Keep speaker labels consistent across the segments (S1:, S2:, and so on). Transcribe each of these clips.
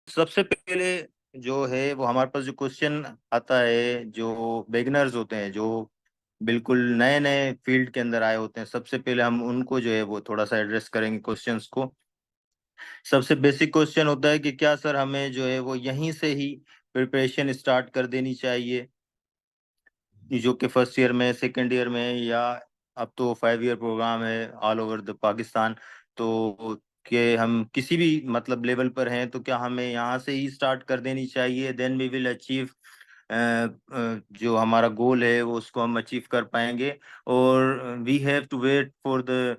S1: सबसे पहले जो है वो हमारे पास जो क्वेश्चन आता है, जो बिगिनर्स होते हैं, जो बिल्कुल नए नए फील्ड के अंदर आए होते हैं, सबसे पहले हम उनको जो है वो थोड़ा सा एड्रेस करेंगे क्वेश्चंस को। सबसे बेसिक क्वेश्चन होता है कि क्या सर हमें जो है वो यहीं से ही प्रिपरेशन स्टार्ट कर देनी चाहिए, जो कि फर्स्ट ईयर में, सेकेंड ईयर में, या अब तो 5 ईयर प्रोग्राम है ऑल ओवर द पाकिस्तान। तो कि हम किसी भी मतलब लेवल पर हैं तो क्या हमें यहाँ से ही स्टार्ट कर देनी चाहिए, देन वी विल अचीव जो हमारा गोल है वो उसको हम अचीव कर पाएंगे। और we have to wait for the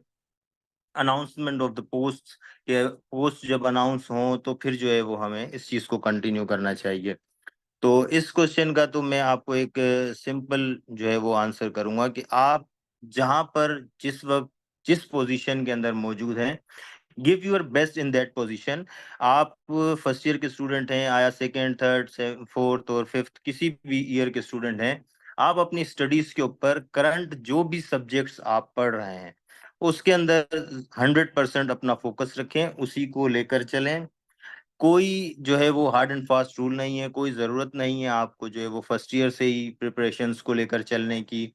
S1: announcement of the post, के पोस्ट जब अनाउंस हो तो फिर जो है वो हमें इस चीज को कंटिन्यू करना चाहिए। तो इस क्वेश्चन का तो मैं आपको एक सिंपल जो है वो आंसर करूंगा कि आप जहां पर जिस वक्त जिस पोजीशन के अंदर मौजूद हैं, give your best in that position. आप फर्स्ट ईयर के स्टूडेंट हैं, आया सेकेंड, थर्ड, फोर्थ और फिफ्थ, किसी भी ईयर के स्टूडेंट हैं, आप अपनी स्टडीज के ऊपर करंट जो भी सब्जेक्ट्स आप पढ़ रहे हैं उसके अंदर 100% अपना फोकस रखें, उसी को लेकर चलें। कोई जो है वो हार्ड एंड फास्ट रूल नहीं है, कोई जरूरत नहीं है आपको जो है वो फर्स्ट ईयर से ही प्रिपरेशंस को लेकर चलने की,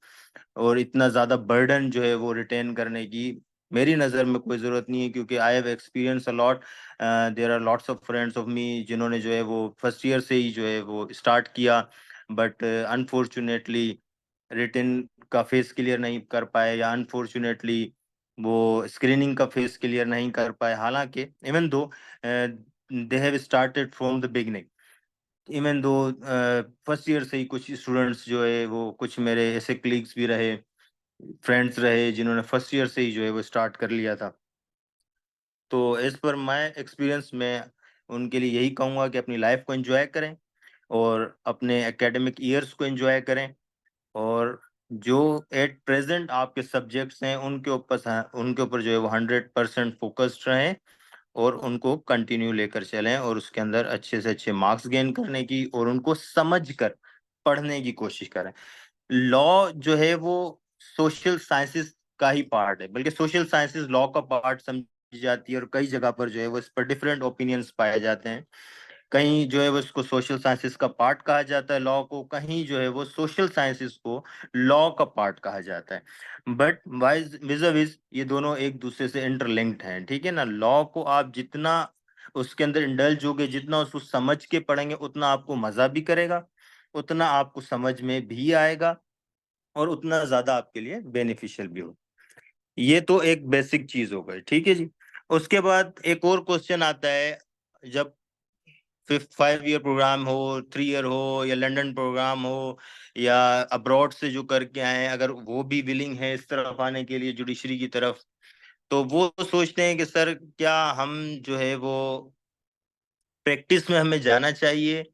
S1: और इतना ज्यादा बर्डन जो है वो रिटेन करने की मेरी नज़र में कोई ज़रूरत नहीं है, क्योंकि I have experience a lot. There are lots of friends of me जिन्होंने जो है वो फर्स्ट ईयर से ही जो है वो स्टार्ट किया, बट अनफॉर्चुनेटली रिटन का फेस क्लियर नहीं कर पाए, या अनफॉर्चुनेटली वो स्क्रीनिंग का फेस क्लियर नहीं कर पाए। हालांकि even though they have started from the beginning, even though first year से ही कुछ स्टूडेंट्स जो है वो, कुछ मेरे ऐसे कलीग्स भी रहे, फ्रेंड्स रहे जिन्होंने फर्स्ट ईयर से ही जो है वो स्टार्ट कर लिया था। तो एज पर माय एक्सपीरियंस मैं उनके लिए यही कहूँगा कि अपनी लाइफ को एंजॉय करें और अपने एकेडमिक ईयर्स को एंजॉय करें, और जो एट प्रेजेंट आपके सब्जेक्ट्स हैं उनके ऊपर जो है वो 100% फोकस्ड रहें, और उनको कंटिन्यू लेकर चलें, और उसके अंदर अच्छे से अच्छे मार्क्स गेन करने की और उनको समझ कर पढ़ने की कोशिश करें। लॉ जो है वो सोशल साइंसेस का ही पार्ट है, बल्कि सोशल साइंसेस लॉ का पार्ट समझी जाती है, और कई जगह पर जो है वो इस पर डिफरेंट ओपिनियंस पाए जाते हैं। कहीं जो है वो इसको सोशल साइंसेस का पार्ट कहा जाता है लॉ को, कहीं जो है वो सोशल साइंसेस को लॉ का पार्ट कहा जाता है। बट वाइज विज ये दोनों एक दूसरे से इंटरलिंक्ड हैं, ठीक है ना। लॉ को आप जितना उसके अंदर इंडल्ज होगे, जितना उसको समझ के पढ़ेंगे, उतना आपको मजा भी करेगा, उतना आपको समझ में भी आएगा, और उतना ज्यादा आपके लिए बेनिफिशियल भी हो। ये तो एक बेसिक चीज हो गई, ठीक है जी। उसके बाद एक और क्वेश्चन आता है, जब 5 ईयर प्रोग्राम हो, 3 ईयर हो, या लंदन प्रोग्राम हो, या अब्रॉड से जो करके आए, अगर वो भी विलिंग है इस तरफ आने के लिए, जुडिशरी की तरफ, तो वो सोचते हैं कि सर क्या हम जो है वो प्रैक्टिस में हमें जाना चाहिए,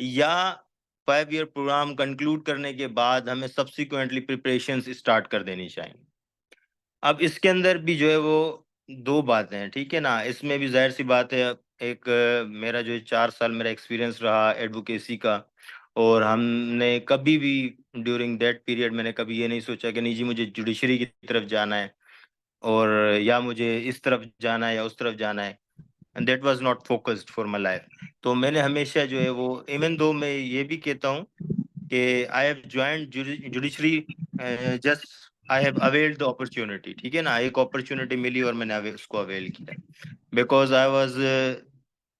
S1: या 5 ईयर प्रोग्राम कंक्लूड करने के बाद हमें सब्सिक्वेंटली प्रिपरेशन स्टार्ट कर देनी चाहिए। अब इसके अंदर भी जो है वो दो बातें हैं, ठीक है ना। इसमें भी जाहिर सी बात है, एक मेरा जो 4 साल मेरा एक्सपीरियंस रहा एडवोकेसी का, और हमने कभी भी ड्यूरिंग दैट पीरियड मैंने कभी ये नहीं सोचा कि नहीं जी मुझे जुडिशरी की तरफ जाना है, और या मुझे इस तरफ जाना है या उस तरफ जाना है, and that was not focused for my life. तो मैंने हमेशा जो है वो, इवन दो मैं ये भी कहता हूँ कि I have joined judiciary, just I have availed the opportunity, ठीक है ना। एक अपॉर्चुनिटी मिली और मैंने उसको अवेल किया, because I was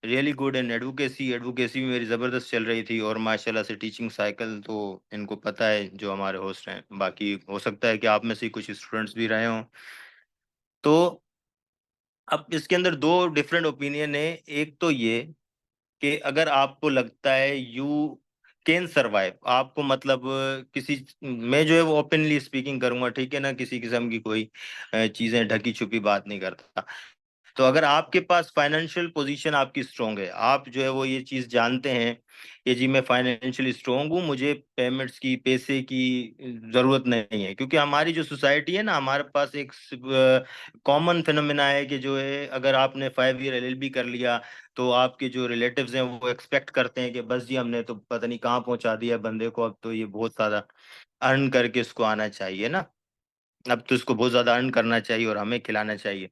S1: really good in advocacy. Advocacy भी मेरी जबरदस्त चल रही थी, और माशाल्लाह से टीचिंग साइकिल तो इनको पता है जो हमारे होस्ट हैं, बाकी हो सकता है कि आप में से कुछ स्टूडेंट्स भी रहे हों। तो अब इसके अंदर दो डिफरेंट ओपिनियन है। एक तो ये कि अगर आपको लगता है यू कैन सरवाइव, आपको मतलब किसी, मैं जो है वो ओपनली स्पीकिंग करूंगा, ठीक है ना, किसी किस्म की कोई चीजें ढकी छुपी बात नहीं करता। तो अगर आपके पास फाइनेंशियल पोजीशन आपकी स्ट्रांग है, आप जो है वो ये चीज जानते हैं कि जी मैं फाइनेंशियली स्ट्रांग हूँ, मुझे पेमेंट्स की, पैसे की जरूरत नहीं है, क्योंकि हमारी जो सोसाइटी है ना, हमारे पास एक कॉमन फिनोमेना है कि जो है अगर आपने 5 ईयर एलएलबी कर लिया, तो आपके जो रिलेटिव्स हैं वो एक्सपेक्ट करते हैं कि बस जी हमने तो पता नहीं कहाँ पहुंचा दिया बंदे को, अब तो ये बहुत ज्यादा अर्न करके इसको आना चाहिए ना, अब तो इसको बहुत ज्यादा अर्न करना चाहिए और हमें खिलाना चाहिए।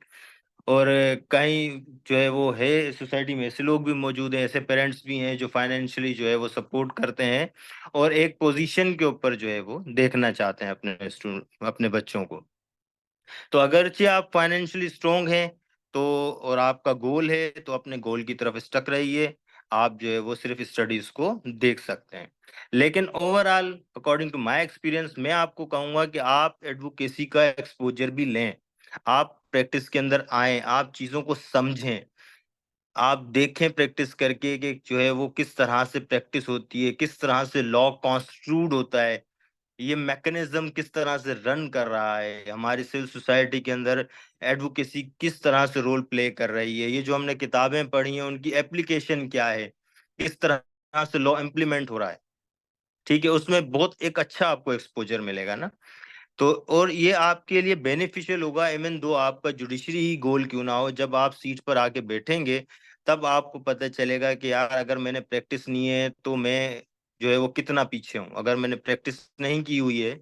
S1: और कहीं जो है वो है, सोसाइटी में ऐसे लोग भी मौजूद हैं, ऐसे पेरेंट्स भी हैं जो फाइनेंशियली जो है वो सपोर्ट करते हैं और एक पोजीशन के ऊपर जो है वो देखना चाहते हैं अपने स्टूडेंट, अपने बच्चों को। तो अगरचे आप फाइनेंशियली स्ट्रोंग हैं तो, और आपका गोल है, तो अपने गोल की तरफ स्टक रहिए। आप जो है वो सिर्फ स्टडीज को देख सकते हैं। लेकिन overall according to my experience, मैं आपको कहूंगा कि आप एडवोकेसी का एक्सपोजर भी लें। आप प्रैक्टिस के अंदर आए, आप चीजों को समझें, आप देखें प्रैक्टिस करके कि जो है वो किस तरह से प्रैक्टिस होती है, किस तरह से लॉ कॉन्स्टिट्यूट होता है, ये मैकेनिज्म किस तरह से रन कर रहा है हमारी सिविल सोसाइटी के अंदर, एडवोकेसी किस तरह से रोल प्ले कर रही है, ये जो हमने किताबें पढ़ी हैं उनकी एप्लीकेशन क्या है, किस तरह से लॉ इम्प्लीमेंट हो रहा है। ठीक है, उसमें बहुत एक अच्छा आपको एक्सपोजर मिलेगा ना। तो और ये आपके लिए बेनिफिशियल होगा, इवन दो आपका जुडिशरी ही गोल क्यों ना हो, जब आप सीट पर आके बैठेंगे तब आपको पता चलेगा कि यार अगर मैंने प्रैक्टिस नहीं है तो मैं जो है वो कितना पीछे हूँ, अगर मैंने प्रैक्टिस नहीं की हुई है।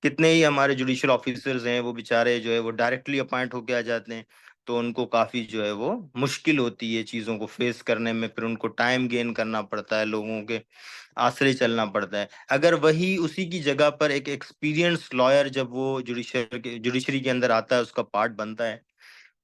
S1: कितने ही हमारे जुडिशियल ऑफिसर्स हैं वो बेचारे जो है वो डायरेक्टली अपॉइंट होके आ जाते हैं, तो उनको काफी जो है वो मुश्किल होती है चीजों को फेस करने में, फिर उनको टाइम गेन करना पड़ता है, लोगों के आश्रय चलना पड़ता है। अगर वही उसी की जगह पर एक एक्सपीरियंस लॉयर जब वो जुडिशरी के अंदर आता है, उसका पार्ट बनता है,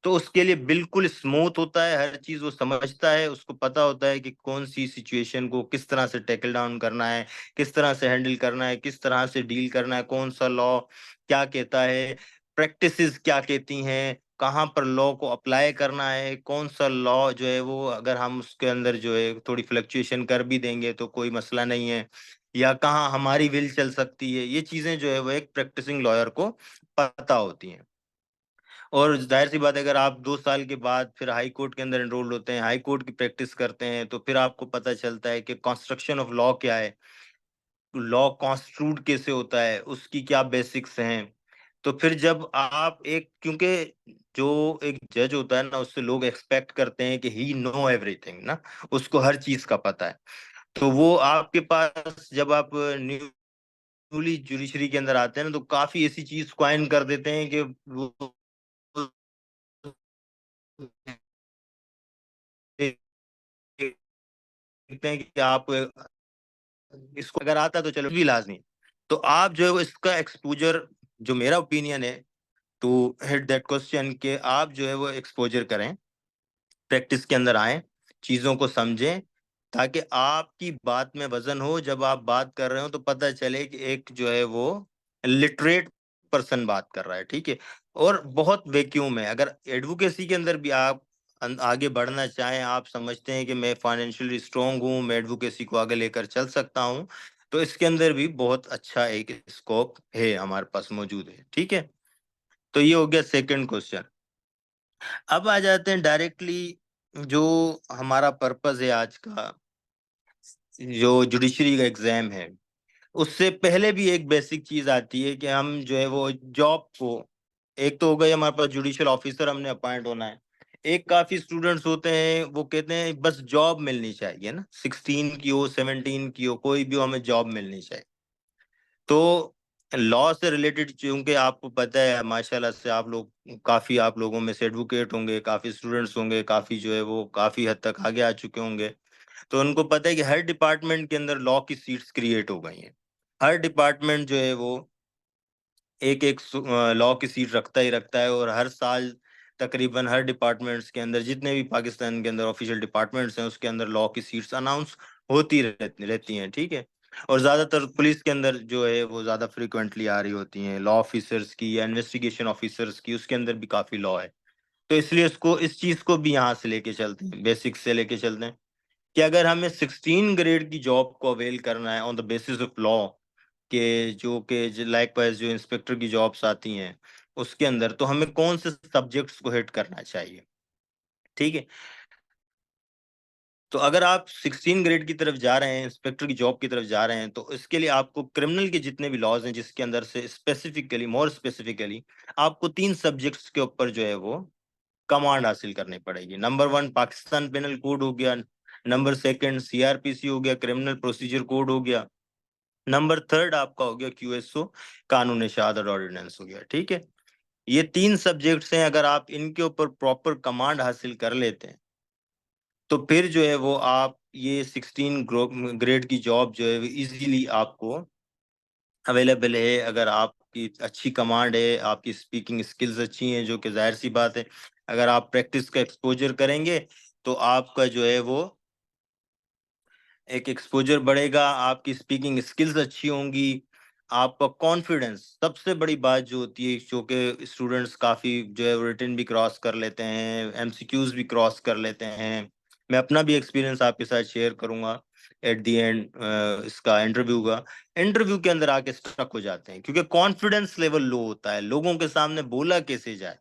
S1: तो उसके लिए बिल्कुल स्मूथ होता है, हर चीज वो समझता है, उसको पता होता है कि कौन सी सिचुएशन को किस तरह से टैकल डाउन करना है, किस तरह से हैंडल करना है, किस तरह से डील करना है, कौन सा लॉ क्या कहता है, प्रैक्टिसेस क्या कहती हैं, कहाँ पर लॉ को अप्लाई करना है, कौन सा लॉ जो है वो अगर हम उसके अंदर जो है थोड़ी फ्लक्चुएशन कर भी देंगे तो कोई मसला नहीं है, या कहाँ हमारी विल चल सकती है, ये चीजें जो है वो एक प्रैक्टिसिंग लॉयर को पता होती हैं। और जाहिर सी बात है, अगर आप 2 साल के बाद फिर हाई कोर्ट के अंदर एनरोल होते हैं, हाई कोर्ट की प्रैक्टिस करते हैं, तो फिर आपको पता चलता है कि कंस्ट्रक्शन ऑफ लॉ क्या है, लॉ कॉन्स्टिट्यूट कैसे होता है, उसकी क्या बेसिक्स हैं। तो फिर जब आप एक, क्योंकि जो एक जज होता है ना, उससे लोग एक्सपेक्ट करते हैं कि ही नो एवरीथिंग ना, उसको हर चीज का पता है। तो वो आपके पास जब आप न्यूली जुडिशरी के अंदर आते हैं ना, तो काफी ऐसी चीज क्वाइन कर देते हैं कि वो देखते हैं कि आप इसको अगर आता तो चलो भी लाजमी। तो आप जो है वो इसका एक्सपोजर, जो मेरा ओपिनियन है टू हिट दैट क्वेश्चन, के आप जो है वो एक्सपोजर करें, प्रैक्टिस के अंदर आए, चीजों को समझें, ताकि आपकी बात में वजन हो, जब आप बात कर रहे हो तो पता चले कि एक जो है वो लिटरेट पर्सन बात कर रहा है। ठीक है, और बहुत वैक्यूम है, अगर एडवोकेसी के अंदर भी आप आगे बढ़ना चाहें, आप समझते हैं कि मैं फाइनेंशियली स्ट्रांग हूँ, मैं एडवोकेसी को आगे लेकर चल सकता हूँ, तो इसके अंदर भी बहुत अच्छा एक स्कोप है, हमारे पास मौजूद है। ठीक है, तो ये हो गया सेकंड क्वेश्चन। अब आ जाते हैं डायरेक्टली, जो हमारा पर्पस है आज का, जो जुडिशरी का एग्जाम है, उससे पहले भी एक बेसिक चीज आती है कि हम जो है वो जॉब को, एक तो हो गई हमारे पास जुडिशियल ऑफिसर हमने अपॉइंट होना है, एक काफी स्टूडेंट्स होते हैं वो कहते हैं बस जॉब मिलनी चाहिए ना, 16 की हो 17 की हो कोई भी हो, हमें जॉब मिलनी चाहिए। तो लॉ से रिलेटेड, क्योंकि आपको पता है माशाल्लाह से आप लोग, काफी आप लोगों में से एडवोकेट होंगे, काफी स्टूडेंट्स होंगे, काफी जो है वो काफी हद तक आगे आ चुके होंगे, तो उनको पता है कि हर डिपार्टमेंट के अंदर लॉ की सीट्स क्रिएट हो गई हैं। हर डिपार्टमेंट जो है वो एक एक लॉ की सीट रखता ही रखता है, और हर साल तकरीबन हर डिपार्टमेंट्स के अंदर, जितने भी पाकिस्तान के अंदर ऑफिशियल डिपार्टमेंट्स हैं, उसके अंदर लॉ की सीट्स अनाउंस होती रहती हैं। ठीक है, और ज्यादातर पुलिस के अंदर जो है वो ज्यादा फ्रिक्वेंटली आ रही होती हैं, लॉ ऑफिसर्स की या इन्वेस्टिगेशन ऑफिसर्स की, उसके अंदर भी काफी लॉ है। तो इसलिए इसको, इस चीज को भी यहाँ से लेके चलते हैं, बेसिक्स से लेके चलते हैं, कि अगर हमें 16 ग्रेड की जॉब को अवेल करना है on the basis of law, के जो के लाइकवाइज जो इंस्पेक्टर की जॉब्स आती हैं उसके अंदर, तो हमें कौन से सब्जेक्ट्स को हिट करना चाहिए। ठीक है, तो अगर आप 16 ग्रेड की तरफ जा रहे हैं, इंस्पेक्टर की जॉब की तरफ जा रहे हैं, तो इसके लिए आपको क्रिमिनल के जितने भी लॉज हैं, जिसके अंदर से स्पेसिफिकली, मोर स्पेसिफिकली आपको 3 सब्जेक्ट्स के ऊपर जो है वो कमांड हासिल करनी पड़ेगी। नंबर 1 पाकिस्तान पेनल कोड हो गया, नंबर सेकंड सीआरपीसी हो गया, क्रिमिनल प्रोसीजर कोड हो गया, नंबर थर्ड आपका हो गया क्यूएसओ, कानून शहादत ऑर्डिनेंस हो गया। ठीक है, ये तीन सब्जेक्ट्स हैं, अगर आप इनके ऊपर प्रॉपर कमांड हासिल कर लेते हैं तो फिर जो है वो आप ये 16 ग्रेड की जॉब जो है इजीली आपको अवेलेबल है। अगर आपकी अच्छी कमांड है, आपकी स्पीकिंग स्किल्स अच्छी हैं, जो कि जाहिर सी बात है, अगर आप प्रैक्टिस का एक्सपोजर करेंगे तो आपका जो है वो एक एक्सपोजर बढ़ेगा, आपकी स्पीकिंग स्किल्स अच्छी होंगी, आपका कॉन्फिडेंस, सबसे बड़ी बात जो होती है, जो कि स्टूडेंट्स काफ़ी जो है रिटन भी क्रॉस कर लेते हैं, एमसीक्यूज भी क्रॉस कर लेते हैं। मैं अपना भी एक्सपीरियंस आपके साथ शेयर करूंगा एट द एंड इसका इंटरव्यू के अंदर आके स्टक हो जाते हैं क्योंकि कॉन्फिडेंस लेवल लो होता है, लोगों के सामने बोला कैसे जाए।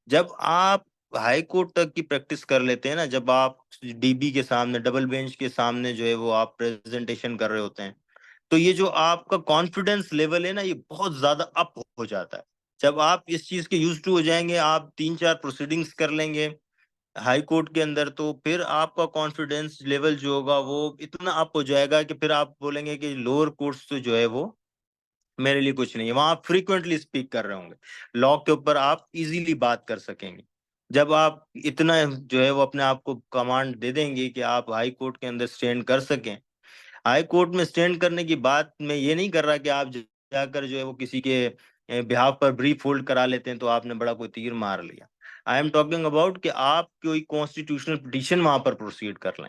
S1: जब आप हाई कोर्ट तक की प्रैक्टिस कर लेते हैं ना, जब आप डीबी के सामने, डबल बेंच के सामने जो है वो आप प्रेजेंटेशन कर रहे होते हैं, तो ये जो आपका कॉन्फिडेंस लेवल है ना, ये बहुत ज्यादा अप हो जाता है। जब आप इस चीज के यूज टू हो जाएंगे, आप 3-4 प्रोसीडिंग्स कर लेंगे हाई कोर्ट के अंदर, तो फिर आपका कॉन्फिडेंस लेवल जो होगा वो इतना अप हो जाएगा कि फिर आप बोलेंगे कि लोअर कोर्ट्स तो जो है वो मेरे लिए कुछ नहीं है। वहां आप फ्रीक्वेंटली स्पीक कर रहे होंगे, लॉ के ऊपर आप इजीली बात कर सकेंगे। जब आप इतना जो है वो अपने आप को कमांड दे देंगे कि आप हाई कोर्ट के अंदर स्टैंड कर सकें। हाई कोर्ट में स्टैंड करने की बात मैं ये नहीं कर रहा कि आप जाकर जो है वो किसी के बिहाफ पर ब्रीफ होल्ड करा लेते हैं तो आपने बड़ा कोई तीर मार लिया। आई एम टॉकिंग अबाउट कि आप कोई कॉन्स्टिट्यूशनल पिटीशन वहां पर प्रोसीड कर लें।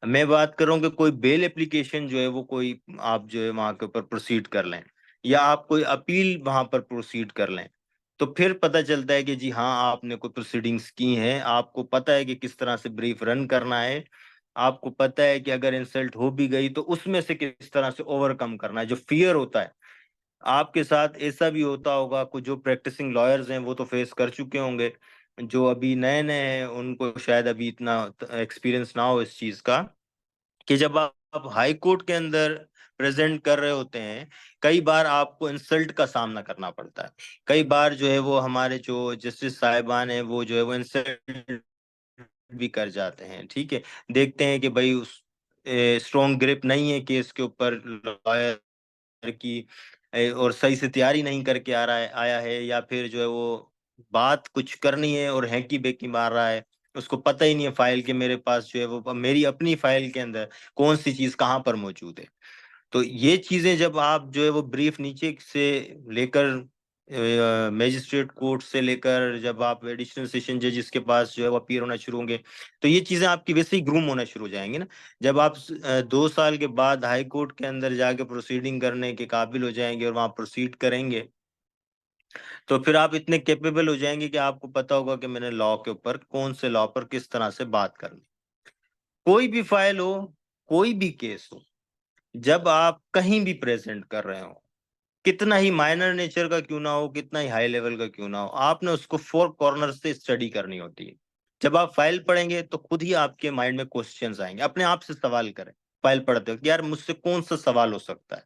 S1: मैं बात कर रहा हूँ कि कोई बेल एप्लीकेशन जो है वो कोई आप जो है वहां के ऊपर प्रोसीड कर लें, या आप कोई अपील वहां पर प्रोसीड कर लें, तो फिर पता चलता है कि जी हाँ, आपने कोई प्रोसीडिंग्स की हैं, आपको पता है कि किस तरह से ब्रीफ रन करना है, आपको पता है कि अगर इंसल्ट हो भी गई तो उसमें से किस तरह से ओवरकम करना है। जो फियर होता है, आपके साथ ऐसा भी होता होगा, कुछ जो प्रैक्टिसिंग लॉयर्स हैं वो तो फेस कर चुके होंगे, जो अभी नए नए हैं उनको शायद अभी इतना एक्सपीरियंस ना हो इस चीज का, कि जब आप हाई कोर्ट के अंदर प्रेजेंट कर रहे होते हैं, कई बार आपको इंसल्ट का सामना करना पड़ता है। कई बार जो है वो हमारे जो जस्टिस साहिबान है वो जो है वो इंसल्ट भी कर जाते हैं, ठीक है। देखते हैं कि भाई उस स्ट्रॉन्ग ग्रिप नहीं है केस के ऊपर लॉयर की, और सही से तैयारी नहीं करके आ रहा है आया है, या फिर जो है वो बात कुछ करनी है और हैकी बेकी मार रहा है, उसको पता ही नहीं है फाइल के मेरे पास जो है वो मेरी अपनी फाइल के अंदर कौन सी चीज कहाँ पर मौजूद है। तो ये चीजें जब आप जो है वो ब्रीफ नीचे से लेकर मजिस्ट्रेट कोर्ट से लेकर जब आप एडिशनल सेशन जजेस के पास जो है वो अपीयर होना शुरू होंगे, तो ये चीजें आपकी वैसे ही ग्रूम होना शुरू हो जाएंगी ना। जब आप 2 साल के बाद हाई कोर्ट के अंदर जाके प्रोसीडिंग करने के काबिल हो जाएंगे और वहां प्रोसीड करेंगे, तो फिर आप इतने कैपेबल हो जाएंगे कि आपको पता होगा कि मैंने लॉ के ऊपर, कौन से लॉ पर किस तरह से बात करनी। कोई भी फाइल हो, कोई भी केस हो, जब आप कहीं भी प्रेजेंट कर रहे हो, कितना ही माइनर नेचर का क्यों ना हो, कितना ही हाई लेवल का क्यों ना हो, आपने उसको 4 कॉर्नर से स्टडी करनी होती है। जब आप फाइल पढ़ेंगे तो खुद ही आपके माइंड में क्वेश्चंस आएंगे, अपने आप से सवाल करें फाइल पढ़ते हो कि यार मुझसे कौन सा सवाल हो सकता है।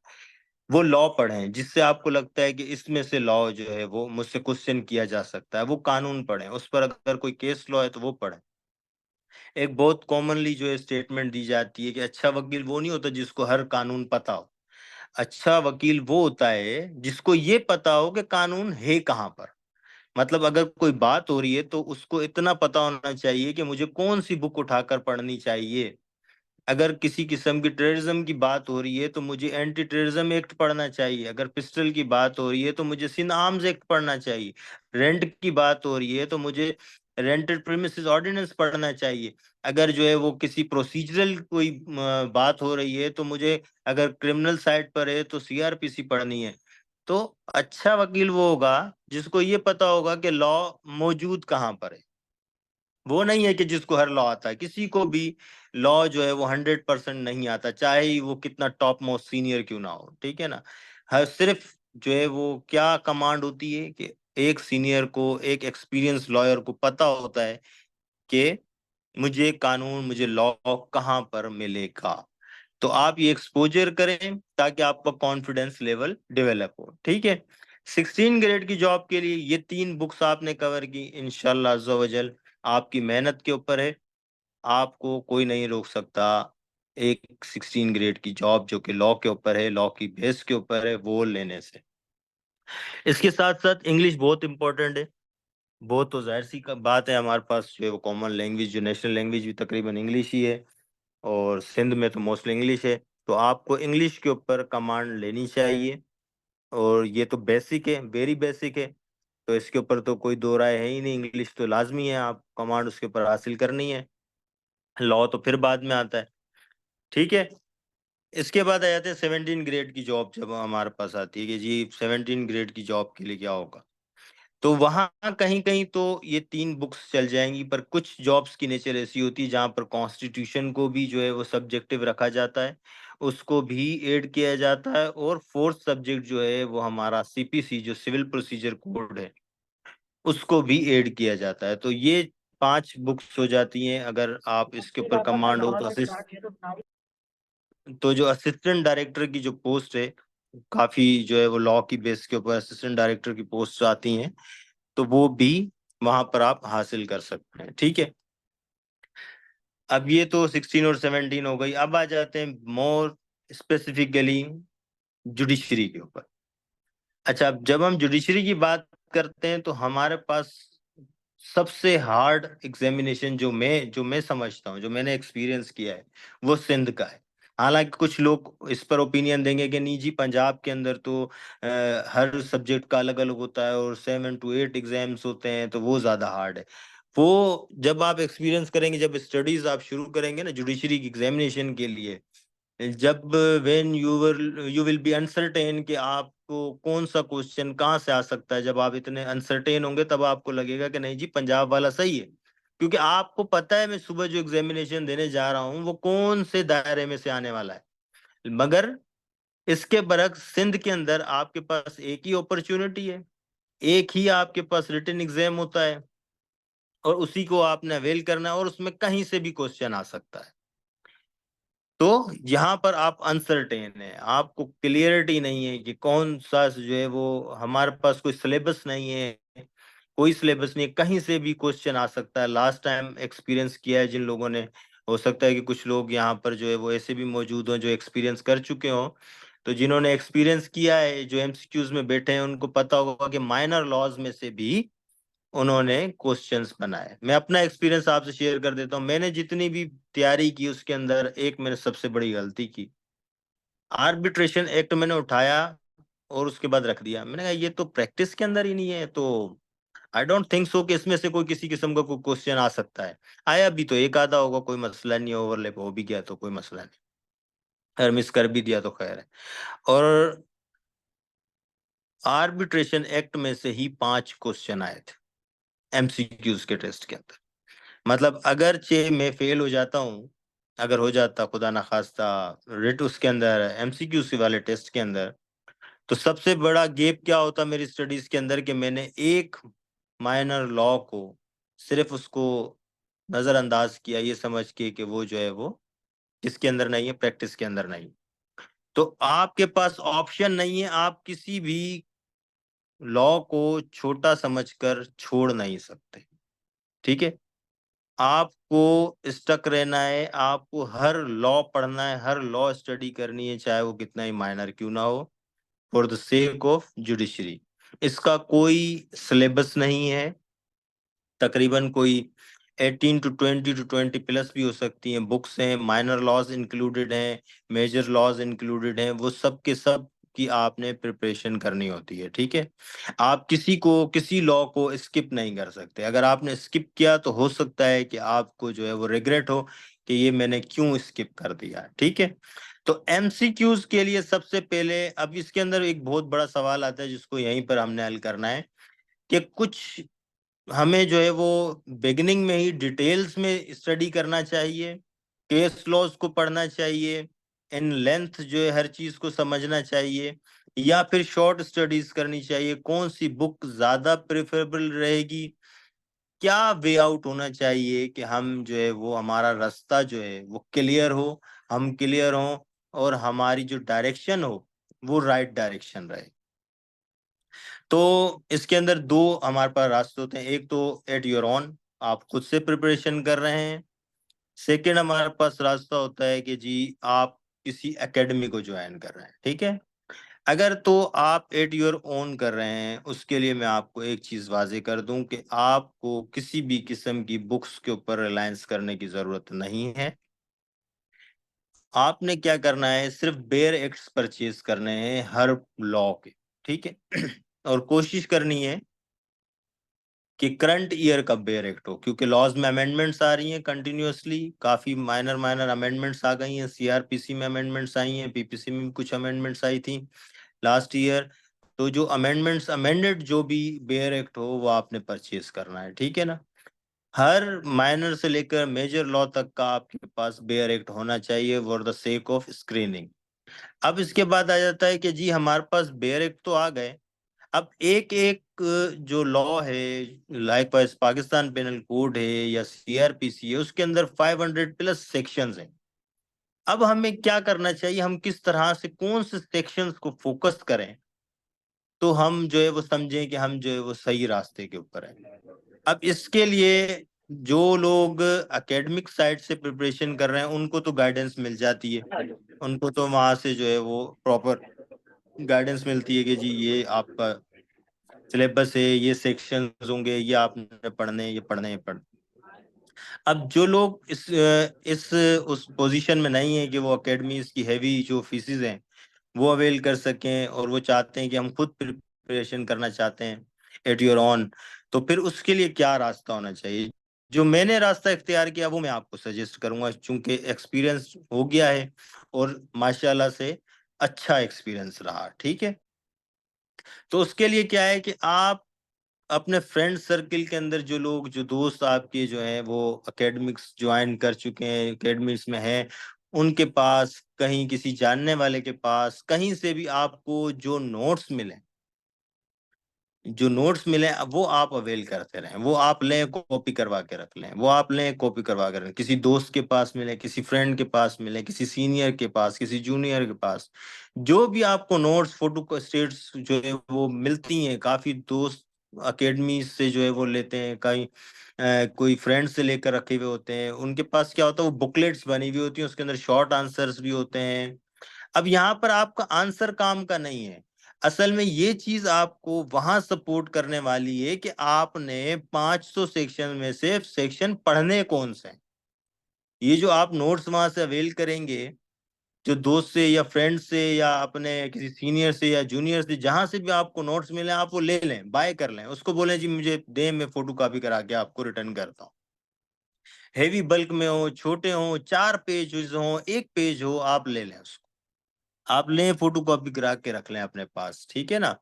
S1: वो लॉ पढ़ें जिससे आपको लगता है कि इसमें से लॉ जो है वो मुझसे क्वेश्चन किया जा सकता है, वो कानून पढ़ें, उस पर अगर कोई केस लॉ है तो वो पढ़ें। एक बहुत कॉमनली जो है स्टेटमेंट दी जाती है कि अच्छा वकील वो नहीं होता जिसको हर कानून पता हो, अच्छा वकील वो होता है जिसको ये पता हो कि कानून है कहाँ पर। मतलब अगर कोई बात हो रही है तो उसको इतना पता होना चाहिए कि मुझे कौन सी बुक उठाकर पढ़नी चाहिए। अगर किसी किस्म की टेररिज्म की बात हो रही है तो मुझे एंटी टेररिज्म एक्ट पढ़ना चाहिए, अगर पिस्टल की बात हो रही है तो मुझे सिंध आर्म्स एक्ट पढ़ना चाहिए, रेंट की बात हो रही है तो मुझे रेंटेड प्रीमिसेस ऑर्डिनेंस पढ़ना चाहिए, अगर जो है वो किसी प्रोसीजरल कोई बात हो रही है तो मुझे, अगर क्रिमिनल साइड पर है तो सीआरपीसी पढ़नी है। तो अच्छा वकील वो होगा जिसको ये पता होगा कि लॉ मौजूद कहाँ पर है। वो नहीं है कि जिसको हर लॉ आता है, किसी को भी लॉ जो है वो 100% नहीं आता, चाहे ही वो कितना टॉप मोस्ट सीनियर क्यों ना हो, ठीक है ना। हर सिर्फ जो है वो क्या कमांड होती है कि एक सीनियर को, एक एक्सपीरियंस लॉयर को पता होता है कि मुझे कानून, मुझे लॉ कहाँ पर मिलेगा। तो आप ये एक्सपोजर करें ताकि आपका कॉन्फिडेंस लेवल डेवलप हो, ठीक है। 16 ग्रेड की जॉब के लिए ये 3 बुक्स आपने कवर की, इंशाल्लाह अज़्ज़ा वजल आपकी मेहनत के ऊपर है, आपको कोई नहीं रोक सकता एक 16 ग्रेड की जॉब जो कि लॉ के ऊपर है, लॉ की बेस के ऊपर है, वो लेने से। इसके साथ साथ इंग्लिश बहुत इंपॉर्टेंट है। वो तो जाहिर सी बात है, हमारे पास जो है वो कॉमन लैंग्वेज, जो नेशनल लैंग्वेज भी तकरीबन इंग्लिश ही है, और सिंध में तो मोस्टली इंग्लिश है। तो आपको इंग्लिश के ऊपर कमांड लेनी चाहिए, और ये तो बेसिक है, वेरी बेसिक है। तो इसके ऊपर तो कोई दो राय है ही नहीं, इंग्लिश तो लाजमी है, आप कमांड उसके ऊपर हासिल करनी है। लॉ तो फिर बाद में आता है। ठीक है। इसके बाद आ जाते हैं 17 ग्रेड की जॉब, जब हमारे पास आती है कि जी 17 ग्रेड की जॉब के लिए क्या होगा। तो वहां कहीं कहीं तो ये तीन बुक्स चल जाएंगी, पर कुछ जॉब्स की नेचर ऐसी होती है जहां पर कॉन्स्टिट्यूशन को भी जो है वो सब्जेक्टिव रखा जाता है, उसको भी ऐड किया जाता है, और फोर्थ सब्जेक्ट जो है वो हमारा सीपीसी, जो सिविल प्रोसीजर कोड है, उसको भी ऐड किया जाता है। तो ये 5 बुक्स हो जाती हैं। अगर आप इसके ऊपर कमांड हो तो तो जो असिस्टेंट डायरेक्टर की जो पोस्ट है, काफी जो है वो लॉ की बेस के ऊपर असिस्टेंट डायरेक्टर की पोस्ट आती हैं, तो वो भी वहां पर आप हासिल कर सकते हैं। ठीक है। अब ये तो 16 और 17 हो गई। अब आ जाते हैं मोर स्पेसिफिकली जुडिशरी के ऊपर। अच्छा, अब जब हम जुडिशरी की बात करते हैं तो हमारे पास सबसे हार्ड एग्जामिनेशन जो मैं समझता हूँ, जो मैंने एक्सपीरियंस किया है, वो सिंध का है। हालांकि कुछ लोग इस पर ओपिनियन देंगे कि नहीं जी, पंजाब के अंदर तो हर सब्जेक्ट का अलग अलग होता है, और 7 to 8 एग्जाम्स होते हैं, तो वो ज्यादा हार्ड है। वो जब आप एक्सपीरियंस करेंगे, जब स्टडीज आप शुरू करेंगे ना जुडिशरी की एग्जामिनेशन के लिए, जब when you will be uncertain कि आपको कौन सा क्वेश्चन कहाँ से आ सकता है, जब आप इतने अनसर्टेन होंगे तब आपको लगेगा कि नहीं जी, पंजाब वाला सही है। क्योंकि आपको पता है मैं सुबह जो एग्जामिनेशन देने जा रहा हूँ वो कौन से दायरे में से आने वाला है। मगर इसके बरक्स सिंध के अंदर आपके पास एक ही अपॉर्चुनिटी है, एक ही आपके पास रिटन एग्जाम होता है, और उसी को आपने अवेल करना है, और उसमें कहीं से भी क्वेश्चन आ सकता है। तो यहाँ पर आप अनसर्टेन है, आपको क्लियरिटी नहीं है कि कौन सा जो है वो, हमारे पास कोई सिलेबस नहीं है, कोई सिलेबस नहीं है, कहीं से भी क्वेश्चन आ सकता है। लास्ट टाइम एक्सपीरियंस किया है जिन लोगों ने, हो सकता है कि कुछ लोग यहाँ पर जो है वो ऐसे भी मौजूद हों जो एक्सपीरियंस कर चुके हों। तो जिन्होंने एक्सपीरियंस किया है, जो एमसीक्यूज में बैठे हैं, उनको पता होगा कि माइनर लॉज में से भी उन्होंने क्वेश्चंस बनाए। मैं अपना एक्सपीरियंस आपसे शेयर कर देता हूँ। मैंने जितनी भी तैयारी की उसके अंदर एक मैंने सबसे बड़ी गलती की, आर्बिट्रेशन एक्ट मैंने उठाया और उसके बाद रख दिया। मैंने कहा ये तो प्रैक्टिस के अंदर ही नहीं है, तो आई डोंट थिंक सो कि इसमें से कोई किसी किस्म का कोई क्वेश्चन आ सकता है। आया भी तो एक आधा होगा, कोई मसला नहीं, ओवरलैप हो भी गया तो कोई मसला नहीं, अगर मिस कर भी दिया तो खैर है। और आर्बिट्रेशन एक्ट में से ही 5 क्वेश्चन आए थे एमसीक्यूज के टेस्ट के अंदर। मतलब अगर चे मैं फेल हो जाता हूँ, अगर हो जाता खुदा ना खास्ता रिट उसके अंदर एमसीक्यू वाले टेस्ट के अंदर, तो सबसे बड़ा गैप क्या होता मेरी स्टडीज के अंदर, कि मैंने एक माइनर लॉ को सिर्फ उसको नजरअंदाज किया, ये समझ के कि वो जो है वो किसके अंदर नहीं है, प्रैक्टिस के अंदर नहीं। तो आपके पास ऑप्शन नहीं है, आप किसी भी लॉ को छोटा समझकर छोड़ नहीं सकते। ठीक है। आपको स्टक रहना है, आपको हर लॉ पढ़ना है, हर लॉ स्टडी करनी है, चाहे वो कितना ही माइनर क्यों ना हो, for the sake of judiciary. इसका कोई सिलेबस नहीं है, तकरीबन कोई 18 to 20 to 20 प्लस भी हो सकती हैं बुक्स हैं, माइनर लॉज इंक्लूडेड हैं, मेजर लॉज इंक्लूडेड हैं, वो सब के सब की आपने प्रिपरेशन करनी होती है। ठीक है। आप किसी लॉ को स्किप नहीं कर सकते। अगर आपने स्किप किया तो हो सकता है कि आपको जो है वो रिग्रेट हो कि ये मैंने क्यों स्किप कर दिया। ठीक है। तो एमसीक्यूज के लिए सबसे पहले, अब इसके अंदर एक बहुत बड़ा सवाल आता है जिसको यहीं पर हमने हल करना है, कि कुछ हमें जो है वो बिगिनिंग में ही डिटेल्स में स्टडी करना चाहिए, केस लॉज को पढ़ना चाहिए, इन लेंथ जो है हर चीज को समझना चाहिए, या फिर शॉर्ट स्टडीज करनी चाहिए, कौन सी बुक ज्यादा प्रेफरेबल रहेगी, क्या वे आउट होना चाहिए कि हम जो है वो हमारा रास्ता जो है वो क्लियर हो, हम क्लियर हो, और हमारी जो डायरेक्शन हो वो राइट डायरेक्शन रहे। तो इसके अंदर दो हमारे पास रास्ते होते हैं, एक तो एट योर ऑन, आप खुद से प्रिपरेशन कर रहे हैं। सेकंड हमारे पास रास्ता होता है कि जी आप किसी एकेडमी को ज्वाइन कर रहे हैं। ठीक है। अगर तो आप एट योर ओन कर रहे हैं, उसके लिए मैं आपको एक चीज वाजे कर दूं कि आपको किसी भी किस्म की बुक्स के ऊपर रिलायंस करने की जरूरत नहीं है। आपने क्या करना है, सिर्फ बेयर एक्ट्स परचेज करने हैं हर लॉ के, ठीक है। और कोशिश करनी है कि करंट ईयर का बेयर एक्ट हो, क्योंकि लॉज में अमेंडमेंट्स आ रही हैं कंटिन्यूअसली, काफी माइनर माइनर अमेंडमेंट्स आ गई हैं, सीआरपीसी में अमेंडमेंट्स आई हैं, पीपीसी में भी कुछ अमेंडमेंट्स आई थी लास्ट ईयर। तो जो अमेंडमेंट्स अमेंडेड जो भी बेयर एक्ट हो वो आपने परचेज करना है, ठीक है ना। हर माइनर से लेकर मेजर लॉ तक का आपके पास बेयर एक्ट होना चाहिए for the sake of screening. अब इसके बाद आ जाता है कि जी हमारे पास बेयर एक्ट तो आ गए, अब एक एक जो लॉ है, likewise Pakistan penal code है या सीआरपीसी है, उसके अंदर 500 प्लस सेक्शंस हैं। अब हमें क्या करना चाहिए, हम किस तरह से कौन से सेक्शंस को फोकस करें तो हम जो है वो समझें कि हम जो है वो सही रास्ते के ऊपर है। अब इसके लिए जो लोग एकेडमिक साइड से प्रिपरेशन कर रहे हैं उनको तो गाइडेंस मिल जाती है, उनको तो वहां से जो है वो प्रॉपर गाइडेंस मिलती है कि जी ये आपका सिलेबस है, ये सेक्शन होंगे, ये आपने पढ़ने, ये पढ़ने, ये पढ़ने। अब जो लोग इस उस पोजीशन में नहीं है कि वो एकेडमीज की हैवी जो फीसिस हैं वो अवेल कर सकें, और वो चाहते हैं कि हम खुद प्रिपरेशन करना चाहते हैं एट योर ऑन, तो फिर उसके लिए क्या रास्ता होना चाहिए। जो मैंने रास्ता इख्तियार किया वो मैं आपको सजेस्ट करूंगा, चूंकि एक्सपीरियंस हो गया है और माशाल्लाह से अच्छा एक्सपीरियंस रहा, ठीक है। तो उसके लिए क्या है कि आप अपने फ्रेंड सर्किल के अंदर जो लोग, जो दोस्त आपके जो हैं वो एकेडमिक्स ज्वाइन कर चुके हैं, एकेडमिक्स में हैं, उनके पास, कहीं किसी जानने वाले के पास, कहीं से भी आपको जो नोट्स मिले, जो नोट्स मिले अब वो आप अवेल करते रहें, वो आप लें, कॉपी करवा के रख लें, वो आप लें, कॉपी करवा के रखें, किसी दोस्त के पास मिले, किसी फ्रेंड के पास मिले, किसी सीनियर के पास, किसी जूनियर के पास, जो भी आपको नोट्स, फोटो स्टेट्स जो है वो मिलती हैं। काफी दोस्त अकेडमी से जो है वो लेते हैं, कहीं कोई फ्रेंड से लेकर रखे हुए होते हैं, उनके पास क्या होता है वो बुकलेट्स बनी हुई होती हैं, उसके अंदर शॉर्ट आंसर्स भी होते हैं। अब यहाँ पर आपका आंसर काम का नहीं है, असल में ये चीज आपको वहां सपोर्ट करने वाली है कि आपने 500 सेक्शन में से सेक्शन पढ़ने कौन से हैं। ये जो आप नोट्स वहां से अवेल करेंगे, जो दोस्त से या फ्रेंड से या अपने किसी सीनियर से या जूनियर से, जहां से भी आपको नोट्स मिले आप वो ले लें, बाय कर लें, उसको बोलें जी मुझे दे, मैं फोटो कॉपी करा के आपको रिटर्न करता हूँ। हेवी बल्क में हो, छोटे हो, 4 पेज हो, 1 पेज हो, आप ले लें उसको, आप लें, फोटो कॉपी करा के रख लें अपने पास, ठीक है ना।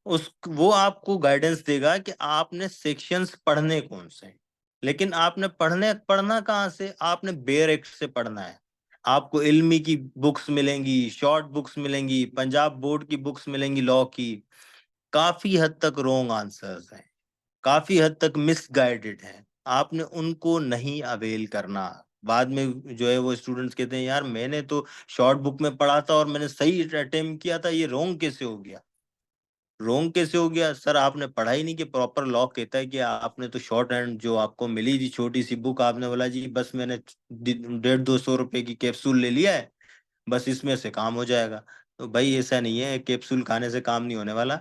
S1: उस वो आपको गाइडेंस देगा कि आपने सेक्शंस पढ़ने कौन से हैं। लेकिन आपने पढ़ना कहाँ से, आपने बेयर एक्ट से पढ़ना है। आपको इल्मी की बुक्स मिलेंगी, शॉर्ट बुक्स मिलेंगी, पंजाब बोर्ड की बुक्स मिलेंगी लॉ की, काफी हद तक रॉन्ग आंसर्स हैं, काफी हद तक मिसगाइडेड हैं, आपने उनको नहीं अवेल करना। बाद में जो है वो स्टूडेंट्स कहते हैं यार मैंने तो शॉर्ट बुक में पढ़ा था और मैंने सही अटेम्प्ट किया था, ये रॉन्ग कैसे हो गया। रोंग कैसे हो गया सर, आपने पढ़ा ही नहीं कि प्रॉपर लॉ कहता है कि आपने तो शॉर्ट हैंड जो आपको मिली थी छोटी सी बुक, आपने बोला जी बस मैंने 150-200 रुपए की कैप्सूल ले लिया है, बस इसमें से काम हो जाएगा। तो भाई ऐसा नहीं है, कैप्सूल खाने से काम नहीं होने वाला।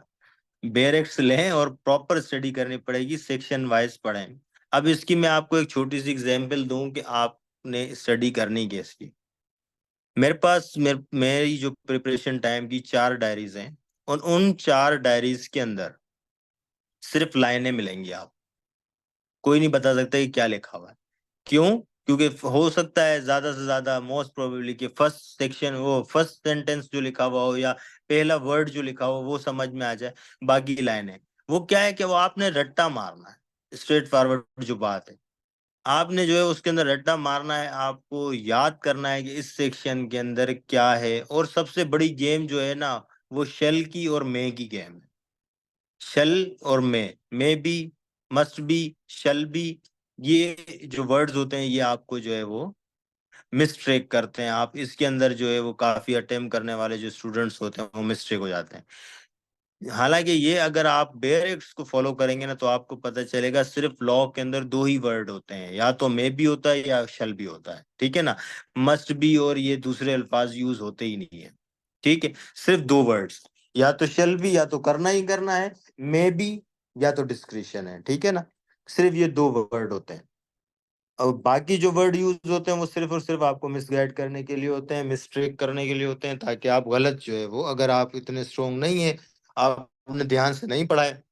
S1: बेरेक्स लें और प्रॉपर स्टडी करनी पड़ेगी, सेक्शन वाइज पढ़ें। अब इसकी मैं आपको एक छोटी सी एग्जांपल दूं कि आपने स्टडी करनी कैसी। मेरे पास मेरी जो प्रिपरेशन टाइम की 4 डायरीज हैं, और उन 4 डायरीज के अंदर सिर्फ लाइनें मिलेंगी, आप कोई नहीं बता सकता कि क्या लिखा हुआ है। क्यों? क्योंकि हो सकता है ज्यादा से ज्यादा मोस्ट प्रोबेबली कि फर्स्ट सेक्शन, वो फर्स्ट सेंटेंस जो लिखा हुआ हो या पहला वर्ड जो लिखा हो वो समझ में आ जाए, बाकी लाइनें वो क्या है कि वो आपने रट्टा मारना है, स्ट्रेट फॉरवर्ड जो बात है, आपने जो है उसके अंदर रट्टा मारना है, आपको याद करना है कि इस सेक्शन के अंदर क्या है। और सबसे बड़ी गेम जो है ना, वो शेल की और मे की गेम है। शल और may be, must be, shall B, ये जो वर्ड्स होते हैं ये आपको जो है वो मिसट्रेक करते हैं, आप इसके अंदर जो है वो काफी अटेम्प्ट करने वाले जो स्टूडेंट्स होते हैं वो मिस्टेक हो जाते हैं। हालांकि ये अगर आप बेयरिक्स को फॉलो करेंगे ना तो आपको पता चलेगा सिर्फ लॉ के अंदर 2 ही वर्ड होते हैं, या तो मे भी होता है या शल भी होता है, ठीक है ना। मस्ट बी और ये दूसरे अल्फाज यूज होते ही नहीं है। ठीक है, सिर्फ दो वर्ड्स, या तो शैल बी, या तो करना ही करना है, मे बी, या तो डिस्क्रिशन है, ठीक है ना। सिर्फ ये दो वर्ड होते हैं। और बाकी जो वर्ड यूज होते हैं वो सिर्फ और सिर्फ आपको मिसगाइड करने के लिए होते हैं, मिस्टेक करने के लिए होते हैं, ताकि आप गलत जो है वो, अगर आप इतने स्ट्रोंग नहीं है, आपने ध्यान से नहीं पढ़ा है,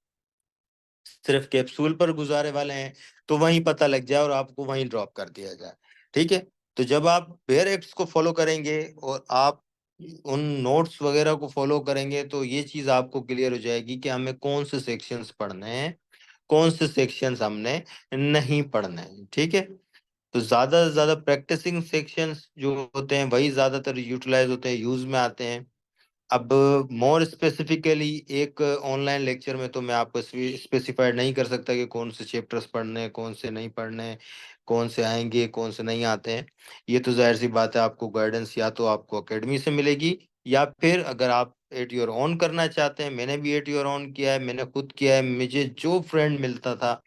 S1: सिर्फ कैप्सूल पर गुजारे वाले हैं, तो वहीं पता लग जाए और आपको वहीं ड्रॉप कर दिया जाए। ठीक है। तो जब आप बेयर एप्स को फॉलो करेंगे और आप उन नोट्स वगैरह को फॉलो करेंगे, तो ये चीज आपको क्लियर हो जाएगी कि हमें कौन से सेक्शंस पढ़ने हैं, कौन से सेक्शंस हमने नहीं पढ़ने हैं। ठीक है। तो ज्यादा से ज्यादा प्रैक्टिसिंग सेक्शंस जो होते हैं वही ज्यादातर यूटिलाइज होते हैं, यूज में आते हैं। अब मोर स्पेसिफिकली एक ऑनलाइन लेक्चर में तो मैं आपको स्पेसिफाइड नहीं कर सकता कि कौन से चैप्टर्स पढ़ने हैं, कौन से नहीं पढ़ने हैं, कौन से आएंगे, कौन से नहीं आते हैं। ये तो जाहिर सी बात है, आपको गाइडेंस या तो आपको एकेडमी से मिलेगी, या फिर अगर आप एट योर ओन करना चाहते हैं, मैंने भी एट योर ओन किया है, मैंने खुद किया है, मुझे जो फ्रेंड मिलता था,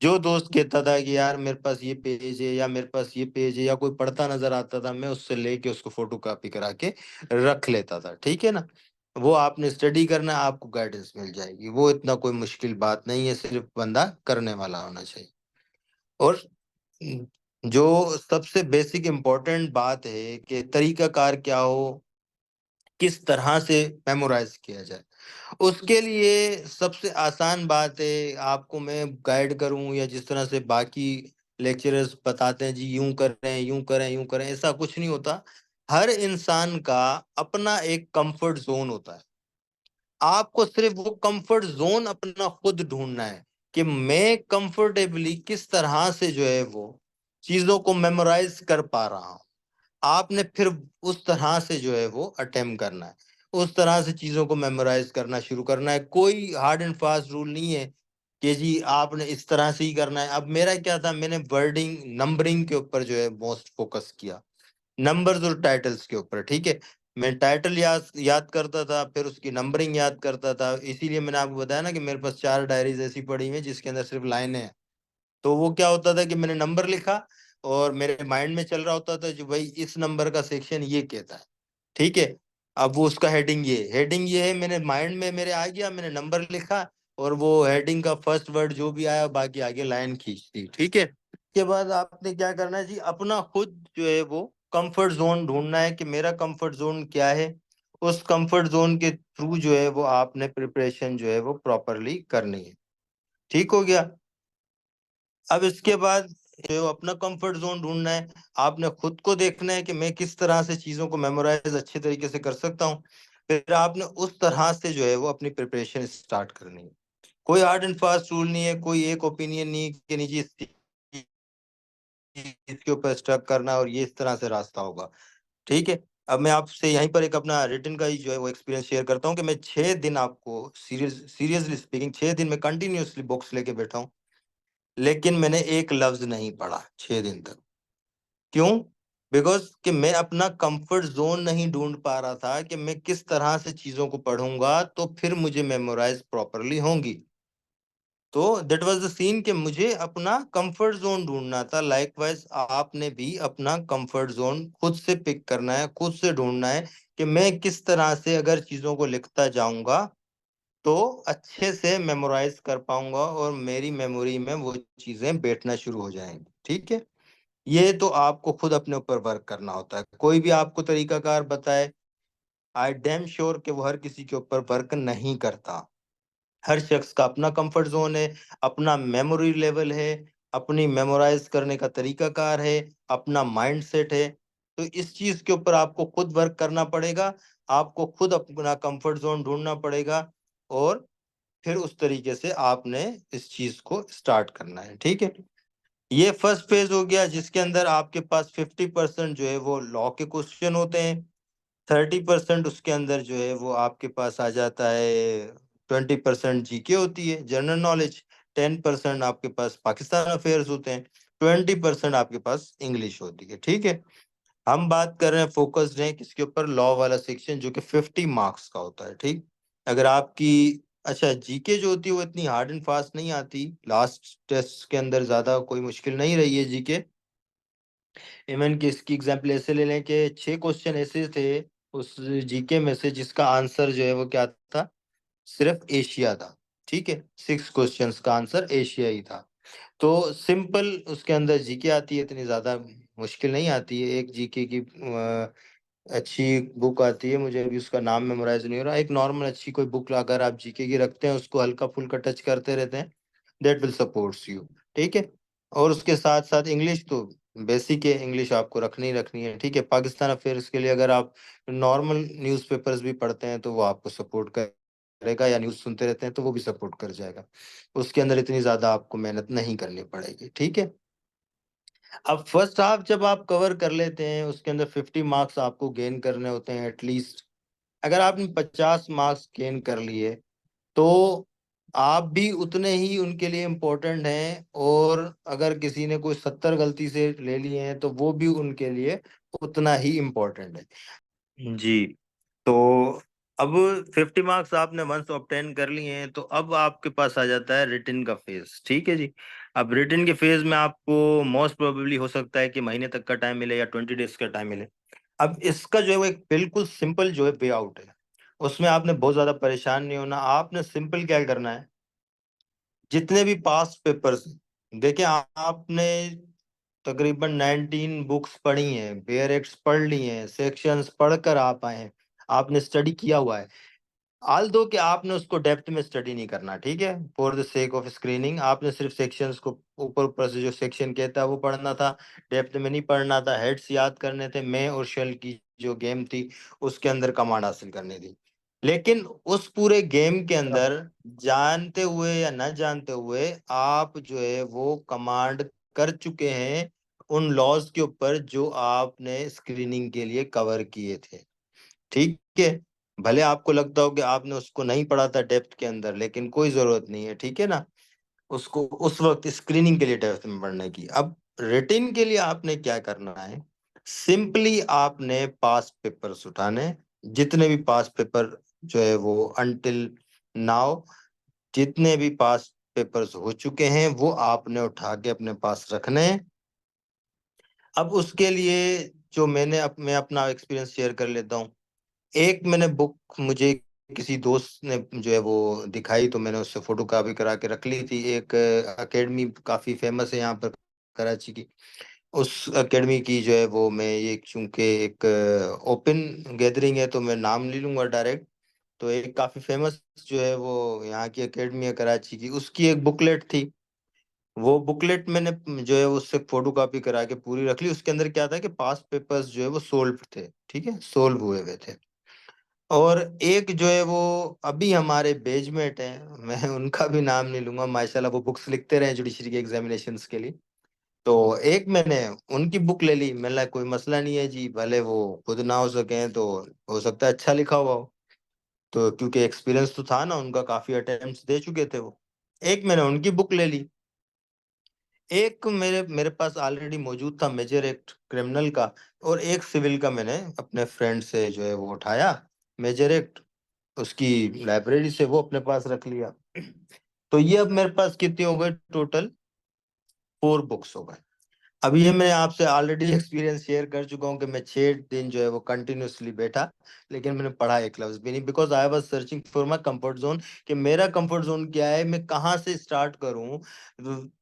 S1: जो दोस्त कहता था कि यार मेरे पास ये पेज है, या मेरे पास ये पेज है, या कोई पढ़ता नजर आता था, मैं उससे लेके उसको फोटो कॉपी करा के रख लेता था। ठीक है ना। वो आपने स्टडी करना, आपको गाइडेंस मिल जाएगी, वो इतना कोई मुश्किल बात नहीं है, सिर्फ बंदा करने वाला होना चाहिए। और जो सबसे बेसिक इम्पोर्टेंट बात है कि तरीकाकार क्या हो, किस तरह से मेमोराइज किया जाए, उसके लिए सबसे आसान बात है, आपको मैं गाइड करूं या जिस तरह से बाकी लेक्चरर्स बताते हैं जी यूं करें, यूं करें, यूं करें, ऐसा कुछ नहीं होता। हर इंसान का अपना एक कंफर्ट जोन होता है। आपको सिर्फ वो कंफर्ट जोन अपना खुद ढूंढना है कि मैं कंफर्टेबली किस तरह से जो है वो चीजों को मेमोराइज कर पा रहा हूँ। आपने फिर उस तरह से जो है वो अटेम्प्ट करना है, उस तरह से चीजों को मेमोराइज करना शुरू करना है। कोई हार्ड एंड फास्ट रूल नहीं है कि जी आपने इस तरह से ही करना है। अब मेरा क्या था, मैंने वर्डिंग नंबरिंग के ऊपर जो है मोस्ट फोकस किया, नंबर्स और टाइटल्स के ऊपर। ठीक है। मैं टाइटल याद याद करता था, फिर उसकी नंबरिंग याद करता था, इसीलिए मैंने आपको बताया ना कि मेरे पास 4 डायरीज ऐसी पड़ी हुई हैं जिसके अंदर सिर्फ लाइनें हैं। तो वो क्या होता था कि मैंने नंबर लिखा और मेरे माइंड में चल रहा होता था जो भाई इस नंबर का सेक्शन ये कहता है। ठीक है। अब वो उसका हेडिंग ये है, मैंने माइंड में मेरे आ गया, मैंने नंबर लिखा, और वो हेडिंग का फर्स्ट वर्ड जो भी आया बाकी आगे लाइन खींच दी। ठीक है। के बाद आपने क्या करना है जी, अपना खुद जो है वो कंफर्ट जोन ढूंढना है कि मेरा कंफर्ट जोन क्या है। उस कंफर्ट जोन के थ्रू जो है वो आपने प्रिपरेशन जो है वो प्रॉपरली करनी है। ठीक हो गया। अब इसके बाद जो है वो अपना कंफर्ट जोन ढूंढना है, आपने खुद को देखना है कि मैं किस तरह से चीजों को मेमोराइज अच्छे तरीके से कर सकता हूँ। फिर आपने उस तरह से जो है वो अपनी प्रिपरेशन स्टार्ट करनी है। कोई हार्ड एंड फास्ट रूल नहीं है, कोई एक ओपिनियन नहीं है कि नहीं जी इसके ऊपर स्टक करना और ये इस तरह से रास्ता होगा। ठीक है। अब मैं आपसे यहीं पर एक अपना रिटर्न का ही जो है वो एक्सपीरियंस शेयर करता हूँ कि मैं 6 दिन, आपको सीरियसली स्पीकिंग, 6 दिन में कंटिन्यूअसली बुक्स लेके बैठा हूँ, लेकिन मैंने एक लफ्ज नहीं पढ़ा 6 दिन तक। क्यों? बिकॉज कि मैं अपना कंफर्ट जोन नहीं ढूंढ पा रहा था कि मैं किस तरह से चीजों को पढ़ूंगा तो फिर मुझे मेमोराइज प्रॉपरली होंगी। तो दैट वाज द सीन कि मुझे अपना कंफर्ट जोन ढूंढना था। लाइकवाइज आपने भी अपना कंफर्ट जोन खुद से पिक करना है, खुद से ढूंढना है कि मैं किस तरह से अगर चीजों को लिखता जाऊंगा तो अच्छे से मेमोराइज कर पाऊंगा और मेरी मेमोरी में वो चीजें बैठना शुरू हो जाएंगी। ठीक है। ये तो आपको खुद अपने ऊपर वर्क करना होता है। कोई भी आपको तरीकाकार बताए, आई डैम श्योर कि वो हर किसी के ऊपर वर्क नहीं करता। हर शख्स का अपना कंफर्ट जोन है, अपना मेमोरी लेवल है, अपनी मेमोराइज करने का तरीकाकार है, अपना माइंड सेट है। तो इस चीज के ऊपर आपको खुद वर्क करना पड़ेगा, आपको खुद अपना कंफर्ट जोन ढूंढना पड़ेगा, और फिर उस तरीके से आपने इस चीज को स्टार्ट करना है। ठीक है। ये फर्स्ट फेज हो गया जिसके अंदर आपके पास 50% जो है वो लॉ के क्वेश्चन होते हैं, 30% उसके अंदर जो है वो आपके पास आ जाता है, 20% जीके होती है, जनरल नॉलेज, 10% आपके पास पाकिस्तान अफेयर्स होते हैं, 20% आपके पास इंग्लिश होती है। ठीक है। हम बात कर रहे हैं, फोकस्ड हैं किसके ऊपर, लॉ वाला सेक्शन जो कि 50 मार्क्स का होता है। ठीक। अगर आपकी, अच्छा जीके जो होती है वो इतनी हार्ड एंड फास्ट नहीं आती, लास्ट टेस्ट के अंदर ज्यादा कोई मुश्किल नहीं रही है जीके। इवन कि इसकी एग्जाम्पल ऐसे ले लें कि 6 क्वेश्चन ऐसे थे उस जीके में से जिसका आंसर जो है वो क्या था, सिर्फ एशिया था। ठीक है, 6 क्वेश्चंस का आंसर एशिया ही था। तो सिंपल उसके अंदर जीके आती है, इतनी ज्यादा मुश्किल नहीं आती है। एक जीके की अच्छी बुक आती है, मुझे अभी उसका नाम मेमोराइज नहीं हो रहा। एक नॉर्मल अच्छी कोई बुक अगर आप जीके की रखते हैं, उसको हल्का फुल्का टच करते रहते हैं, दैट विल सपोर्ट्स यू। ठीक है। और उसके साथ साथ इंग्लिश तो बेसिक है, इंग्लिश आपको रखनी ही रखनी है। ठीक है, पाकिस्तान अफेयर्स के लिए अगर आप नॉर्मल न्यूज़पेपर्स भी पढ़ते हैं तो वो आपको सपोर्ट करेगा, या न्यूज़ सुनते रहते हैं तो वो भी सपोर्ट कर जाएगा। उसके अंदर इतनी ज्यादा आपको मेहनत नहीं करनी पड़ेगी। ठीक है। अब फर्स्ट हाफ जब आप कवर कर लेते हैं, उसके अंदर 50 मार्क्स आपको गेन करने होते हैं एटलीस्ट। अगर आपने 50 मार्क्स गेन कर लिए तो आप भी उतने ही उनके लिए इम्पोर्टेंट हैं, और अगर किसी ने कोई 70 गलती से ले लिए हैं तो वो भी उनके लिए उतना ही इम्पोर्टेंट है जी। तो अब 50 मार्क्स आपने वंस ऑब्टेन कर लिए हैं, तो अब आपके पास आ जाता है रिटन का फेज। ठीक है जी। अब रिटन के फेज में आपको मोस्ट प्रोबेबली हो सकता है कि महीने तक का टाइम मिले या 20 डेज का टाइम मिले। अब इसका जो है वो एक बिल्कुल सिंपल जो है वे आउट है। उसमें आपने बहुत ज्यादा परेशान नहीं होना। आपने सिंपल क्या करना है, जितने भी पास्ट पेपर्स, देखिए आपने तकरीबन 19 बुक्स पढ़ी हैं, बेयर एक्ट्स पढ़ ली हैं, सेक्शंस पढ़कर आप आए हैं, आपने स्टडी किया हुआ है। आल दो कि आपने उसको डेप्थ में स्टडी नहीं करना। ठीक है, for the sake of screening आपने सिर्फ सेक्शंस को ऊपर ऊपर से जो सेक्शन कहता है वो पढ़ना था, डेप्थ में नहीं पढ़ना था। हेड्स याद करने थे, मैं और शेल की जो गेम थी उसके अंदर कमांड हासिल करनी थी। लेकिन उस पूरे गेम के अंदर जानते हुए या न जानते हुए आप जो है वो कमांड कर चुके हैं उन लॉज के ऊपर जो आपने स्क्रीनिंग के लिए कवर किए थे। ठीक है, भले आपको लगता हो कि आपने उसको नहीं पढ़ा था डेप्थ के अंदर, लेकिन कोई जरूरत नहीं है। ठीक है ना, उसको उस वक्त स्क्रीनिंग के लिए डेप्थ में पढ़ने की। अब रिटिन के लिए आपने क्या करना है, सिंपली आपने पास्ट पेपर्स उठाने, जितने भी पास्ट पेपर जो है वो अनटिल नाउ जितने भी पास्ट पेपर्स हो चुके हैं वो आपने उठा के अपने पास रखने हैं। अब उसके लिए जो मैं अपना एक्सपीरियंस शेयर कर लेता हूँ। एक मैंने बुक मुझे किसी दोस्त ने जो है वो दिखाई, तो मैंने उससे फोटो कॉपी करा के रख ली थी। एक एकेडमी काफी फेमस है यहाँ पर कराची की, उस एकेडमी की जो है वो मैं ये चूंकि एक ओपन गैदरिंग है तो मैं नाम ले लूंगा डायरेक्ट। तो एक काफी फेमस जो है वो यहाँ की एकेडमी है कराची की, उसकी एक बुकलेट थी। वो बुकलेट मैंने जो है उससे फोटो कॉपी करा के पूरी रख ली। उसके अंदर क्या था कि पास्ट पेपर्स जो है वो सोल्व थे। ठीक है, सोल्व हुए हुए थे। और एक जो है वो अभी हमारे बेजमेट हैं, मैं उनका भी नाम नहीं लूंगा, माशाल्लाह वो बुक्स लिखते रहे जुडिशरी के एग्जामिनेशंस के लिए। तो एक मैंने उनकी बुक ले ली। मैंने कोई मसला नहीं है जी, भले वो खुद ना हो सके तो हो सकता है अच्छा लिखा हुआ हो। तो क्योंकि एक्सपीरियंस तो था ना उनका, काफी अटेम्प्ट्स दे चुके थे वो। एक मैंने उनकी बुक ले ली। एक मेरे मेरे पास ऑलरेडी मौजूद था मेजर एक्ट क्रिमिनल का, और एक सिविल का मैंने अपने फ्रेंड से जो है वो उठाया, मेजर एक्ट, उसकी लाइब्रेरी से वो अपने पास रख लिया। तो ये अब मेरे पास कितने हो गए टोटल, 4 बुक्स हो गए। अब ये मैं आपसे ऑलरेडी एक्सपीरियंस शेयर कर चुका हूँ कि मैं 6 दिन जो है वो कंटिन्यूअसली बैठा, लेकिन मैंने पढ़ा एक लफ्ज भी नहीं, because I was searching for my comfort zone, कि मेरा कंफर्ट जोन क्या है, मैं कहाँ से स्टार्ट करूँ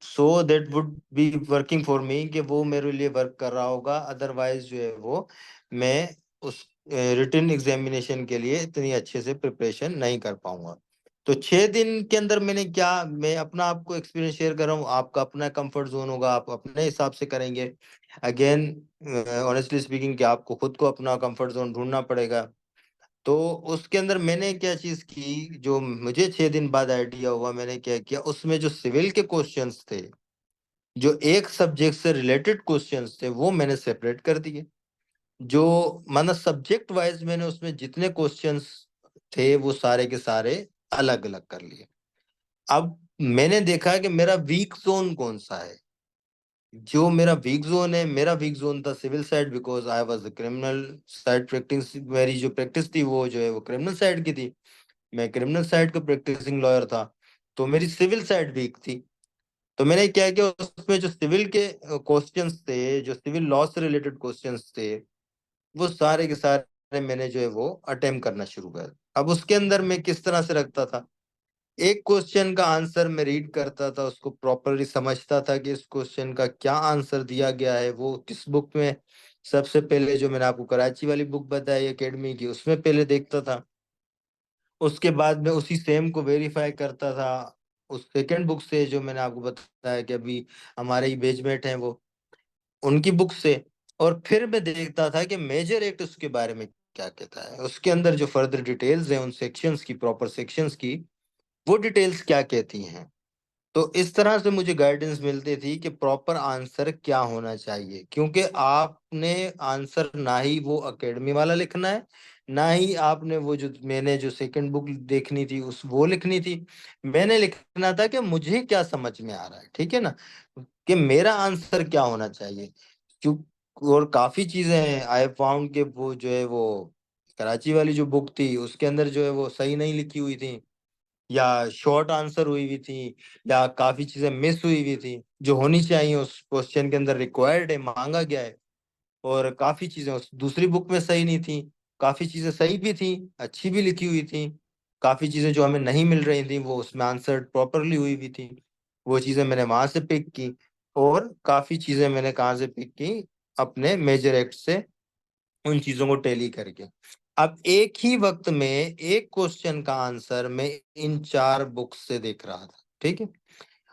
S1: so that would be working for me, कि वो मेरे लिए वर्क कर रहा होगा। अदरवाइज जो है वो मैं उस रिटन एग्जामिनेशन के लिए इतनी अच्छे से प्रिपरेशन नहीं कर पाऊंगा। तो 6 दिन के अंदर मैंने क्या, मैं अपना आपको एक्सपीरियंस शेयर कर रहा हूँ, आपका अपना कंफर्ट जोन होगा, आप अपने हिसाब से करेंगे। अगेन ऑनेस्टली स्पीकिंग कि आपको खुद को अपना कंफर्ट जोन ढूंढना पड़ेगा। तो उसके अंदर मैंने क्या चीज की, जो मुझे 6 दिन बाद आइडिया हुआ, मैंने क्या किया, उसमें जो सिविल के क्वेश्चंस थे, जो एक सब्जेक्ट से रिलेटेड क्वेश्चंस थे, वो मैंने सेपरेट कर दिए। जो माना सब्जेक्ट वाइज मैंने उसमें जितने क्वेश्चंस थे वो सारे के सारे अलग अलग कर लिए। अब मैंने देखा कि मेरा वीक जोन कौन सा है। जो मेरा वीक जोन है, मेरा वीक जोन था civil side, because I was the criminal side practice, मेरी जो प्रैक्टिस थी वो जो है वो क्रिमिनल साइड की थी। मैं क्रिमिनल साइड का प्रैक्टिसिंग लॉयर था, तो मेरी सिविल साइड वीक थी। तो मैंने क्या किया, उसमें जो सिविल के क्वेश्चंस थे, जो सिविल लॉ से रिलेटेड क्वेश्चंस थे, वो सारे के सारे मैंने जो है वो अटेम्प्ट करना शुरू कर। अब उसके अंदर मैं किस तरह से रखता था, एक क्वेश्चन का आंसर मैं रीड करता था, उसको प्रॉपरली समझता था कि इस क्वेश्चन का क्या आंसर दिया गया है, वो किस बुक में। सबसे पहले जो मैंने आपको कराची वाली बुक बताई एकेडमी की, उसमें पहले देखता था। उसके बाद में उसी सेम को वेरीफाई करता था उस सेकंड बुक से, जो मैंने आपको बताया कि अभी हमारे ही बेचमेट हैं वो, उनकी बुक से। और फिर मैं देखता था कि मेजर एक्ट उसके बारे में क्या कहता है, उसके अंदर जो फर्दर डिटेल्स हैं उन सेक्शंस की, प्रॉपर सेक्शंस की, वो डिटेल्स क्या कहती हैं। तो इस तरह से मुझे गाइडेंस मिलती थी कि प्रॉपर आंसर क्या होना चाहिए, क्योंकि आपने आंसर ना ही वो एकेडमी वाला लिखना है, ना ही आपने वो जो मैंने जो सेकंड बुक देखनी थी उस वो लिखनी थी। मैंने लिखना था कि मुझे क्या समझ में आ रहा है, ठीक है ना, कि मेरा आंसर क्या होना चाहिए। क्यों, और काफी चीजें हैं आई फाउंड के वो जो है वो कराची वाली जो बुक थी उसके अंदर जो है वो सही नहीं लिखी हुई थी, या शॉर्ट आंसर हुई हुई थी, या काफी चीजें मिस हुई हुई थी जो होनी चाहिए उस क्वेश्चन के अंदर, रिक्वायर्ड है, मांगा गया है। और काफी चीजें उस दूसरी बुक में सही नहीं थी, काफी चीजें सही भी थी, अच्छी भी लिखी हुई थी। काफी चीजें जो हमें नहीं मिल रही थी वो उसमें आंसर प्रॉपरली हुई हुई थी, वो चीजें मैंने वहां से पिक की। और काफी चीजें मैंने कहाँ से पिक की, अपने मेजर एक्ट से, उन चीजों को टैली करके। अब एक ही वक्त में एक क्वेश्चन का आंसर मैं इन चार बुक्स से देख रहा था, ठीक है।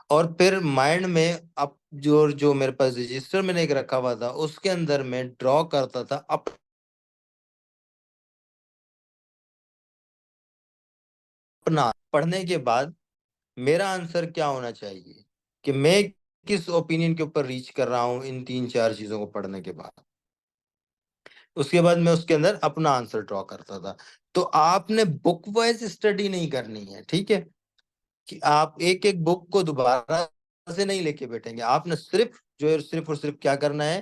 S1: और फिर माइंड में अब जो जो मेरे पास रजिस्टर मैंने एक रखा हुआ था उसके अंदर मैं ड्रॉ करता था अपना, पढ़ने के बाद मेरा आंसर क्या होना चाहिए, कि मैं किस ओपिनियन के ऊपर रीच कर रहा हूँ इन तीन चार चीजों को पढ़ने के बाद। उसके बाद मैं उसके अंदर अपना आंसर ड्रॉ करता था। तो आपने बुक वाइज स्टडी नहीं करनी है, ठीक है, कि आप एक एक बुक को दोबारा से नहीं लेके बैठेंगे। आपने सिर्फ जो है सिर्फ और सिर्फ क्या करना है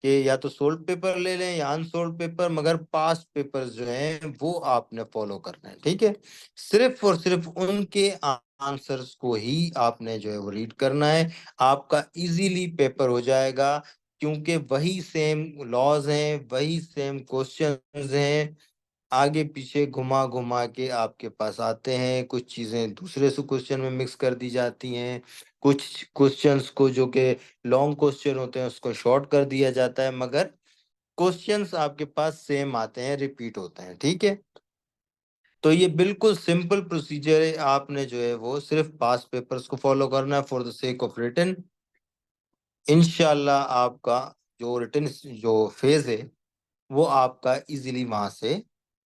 S1: कि या तो सोल्ड पेपर ले लें या अनसोल्ड पेपर, मगर पास्ट पेपर्स जो हैं वो आपने फॉलो करना है, ठीक है। सिर्फ और सिर्फ उनके आंसर्स को ही आपने जो है वो रीड करना है, आपका इजीली पेपर हो जाएगा। क्योंकि वही सेम लॉज हैं, वही सेम क्वेश्चंस हैं, आगे पीछे घुमा घुमा के आपके पास आते हैं, कुछ चीजें दूसरे से क्वेश्चन में मिक्स कर दी जाती हैं, कुछ क्वेश्चंस को जो कि लॉन्ग क्वेश्चन होते हैं उसको शॉर्ट कर दिया जाता है, मगर क्वेश्चंस आपके पास सेम आते हैं, रिपीट होते हैं, ठीक है। तो ये बिल्कुल सिंपल प्रोसीजर है, आपने जो है वो सिर्फ पास पेपर्स को फॉलो करना है for the sake of written. इंशाल्लाह आपका जो रिटन जो फेज है वो आपका इजीली वहां से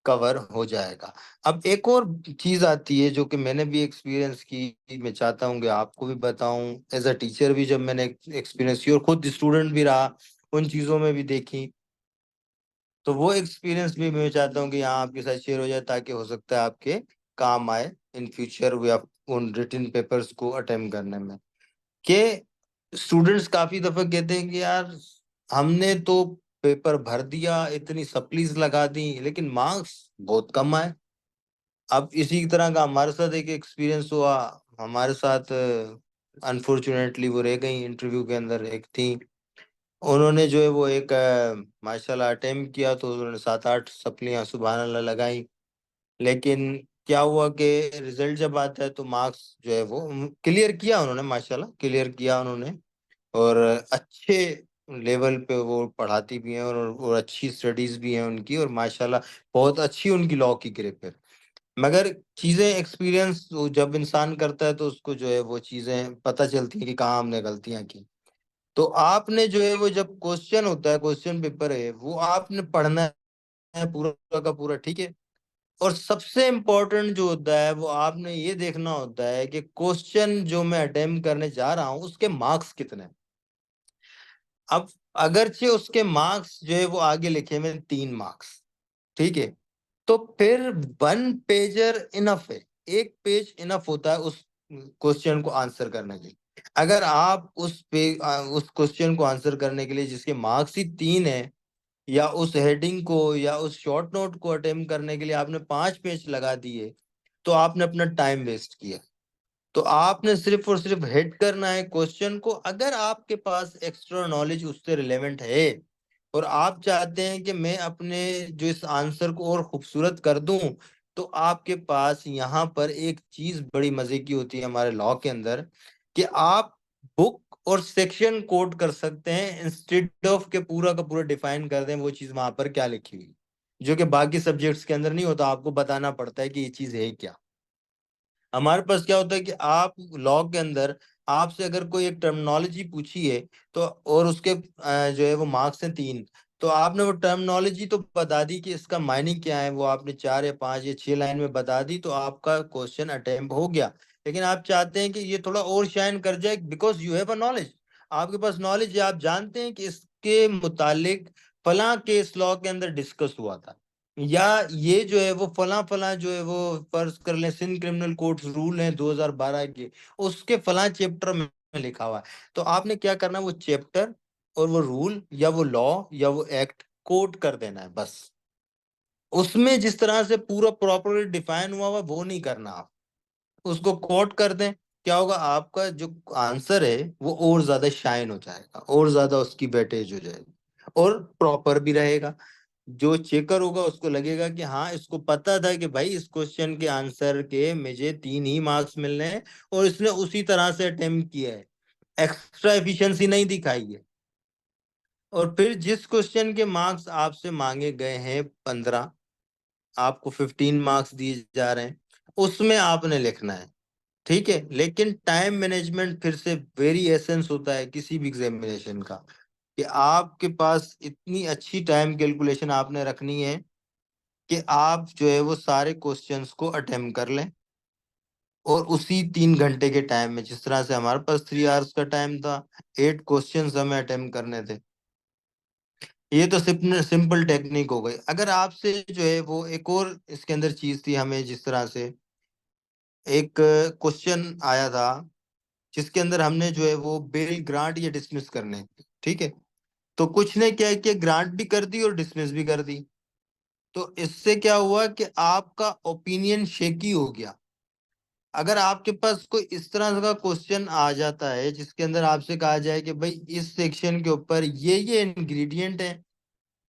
S1: कवर हो जाएगा। अब एक और चीज आती है जो कि मैंने भी एक्सपीरियंस की, मैं चाहता हूँ कि आपको भी बताऊं, एज अ टीचर भी जब मैंने एक्सपीरियंस की और खुद स्टूडेंट भी रहा, उन चीजों में भी देखी, तो वो एक्सपीरियंस भी मैं चाहता हूँ कि यहाँ आपके साथ शेयर हो जाए, ताकि हो सकता है आपके काम आए इन फ्यूचर या उन रिटन पेपर्स को अटेम्प्ट करने में। कि स्टूडेंट्स काफी दफा कहते हैं कि यार हमने तो पेपर भर दिया, इतनी सप्लीज लगा दी, लेकिन मार्क्स बहुत कम आए। अब इसी तरह का हमारे साथ एक एक्सपीरियंस हुआ, हमारे साथ अनफॉर्चुनेटली वो रह गई इंटरव्यू के अंदर, एक थी, उन्होंने जो है वो एक माशाल्लाह अटेम्प्ट किया तो उन्होंने सात आठ सप्लियां सुबहान अल्लाह लगाई। लेकिन क्या हुआ कि रिजल्ट जब आता है तो मार्क्स जो है वो क्लियर किया उन्होंने, माशाल्लाह क्लियर किया उन्होंने, और अच्छे लेवल पे वो पढ़ाती भी हैं, और अच्छी स्टडीज भी हैं उनकी, और माशाल्लाह बहुत अच्छी उनकी लॉ की ग्रिप है। मगर चीजें एक्सपीरियंस जब इंसान करता है तो उसको जो है वो चीजें पता चलती हैं कि कहाँ हमने गलतियां की। तो आपने जो है वो जब क्वेश्चन होता है, क्वेश्चन पेपर है, वो आपने पढ़ना है पूरा का पूरा, ठीक है। और सबसे इम्पोर्टेंट जो होता है वो आपने ये देखना होता है कि क्वेश्चन जो मैं अटेम्प्ट करने जा रहा हूँ उसके मार्क्स कितने हैं। अब अगरचे उसके मार्क्स जो है वो आगे लिखे हुए 3 मार्क्स, ठीक है, तो फिर वन पेजर इनफ है, एक पेज इनफ होता है उस क्वेश्चन को आंसर करने के लिए। अगर आप उस क्वेश्चन को आंसर करने के लिए जिसके मार्क्स ही 3 है, या उस हेडिंग को या उस शॉर्ट नोट को अटेम्प्ट करने के लिए आपने 5 पेज लगा दिए, तो आपने अपना टाइम वेस्ट किया। तो आपने सिर्फ और सिर्फ हेड करना है क्वेश्चन को, अगर आपके पास एक्स्ट्रा नॉलेज उससे रिलेवेंट है
S2: और आप चाहते हैं कि मैं अपने जो इस आंसर को और खूबसूरत कर दूं, तो आपके पास यहाँ पर एक चीज बड़ी मजे की होती है हमारे लॉ के अंदर, कि आप बुक और सेक्शन कोड कर सकते हैं इंस्टेड ऑफ के पूरा का पूरा डिफाइन कर दें वो चीज वहां पर क्या लिखी हुई, जो कि बाकी सब्जेक्ट्स के अंदर नहीं होता, आपको बताना पड़ता है कि ये चीज है क्या। हमारे पास क्या होता है कि आप लॉ के अंदर आपसे अगर कोई एक टर्मिनोलॉजी पूछी है, तो और उसके जो है वो मार्क्स हैं 3, तो आपने वो टर्मिनोलॉजी तो बता दी कि इसका मायनिंग क्या है, वो आपने 4 या 5 या 6 लाइन में बता दी, तो आपका क्वेश्चन अटेम्प्ट हो गया। लेकिन आप चाहते हैं कि ये थोड़ा और शाइन कर जाए, because you have a knowledge, आपके पास नॉलेज है, आप जानते हैं कि इसके मुतालिक फलां केस लॉ के अंदर डिस्कस हुआ था, या ये जो है वो फला फला जो है वो फर्ज कर लें सिंध क्रिमिनल कोर्ट्स रूल हैं 2012 के, उसके फला चैप्टर में लिखा हुआ है। तो आपने क्या करना है, वो चैप्टर और वो रूल या वो लॉ या वो एक्ट कोट कर देना है बस। उसमें जिस तरह से पूरा प्रॉपरली डिफाइन हुआ हुआ वो नहीं करना, आप उसको कोट कर दें, क्या होगा, आपका जो आंसर है वो और ज्यादा शाइन हो जाएगा, और ज्यादा उसकी वेटेज हो जाएगी, और प्रॉपर भी रहेगा। जो चेकर होगा उसको लगेगा कि हाँ, इसको पता था कि भाई इस क्वेश्चन के आंसर के मुझे 3 ही मार्क्स मिलने हैं, और इसने उसी तरह से अटेम्प्ट किया है, एक्स्ट्रा एफिशिएंसी नहीं दिखाई है। और फिर जिस क्वेश्चन के मार्क्स आपसे मांगे गए हैं 15, आपको 15 मार्क्स दिए जा रहे हैं, उसमें आपने लिखना है। ठीक है, लेकिन टाइम मैनेजमेंट फिर से वेरी एसेंस होता है किसी भी एग्जामिनेशन का, कि आपके पास इतनी अच्छी टाइम कैलकुलेशन आपने रखनी है कि आप जो है वो सारे क्वेश्चंस को अटेम्प्ट कर लें, और उसी 3 घंटे के टाइम में, जिस तरह से हमारे पास 3 आवर्स का टाइम था, 8 क्वेश्चंस हमें अटेम्प्ट करने थे। ये तो सिंपल टेक्निक हो गई। अगर आपसे जो है वो एक और इसके अंदर चीज थी, हमें जिस तरह से एक क्वेश्चन आया था जिसके अंदर हमने जो है वो बेल ग्रांट या डिसमिस करने थे, ठीक है। तो कुछ ने क्या किया, ग्रांट भी कर दी और डिसमिस भी कर दी। तो इससे क्या हुआ कि आपका ओपिनियन शेकी हो गया। अगर आपके पास कोई इस तरह का क्वेश्चन आ जाता है जिसके अंदर आपसे कहा जाए कि भाई इस सेक्शन के ऊपर ये इंग्रेडिएंट है,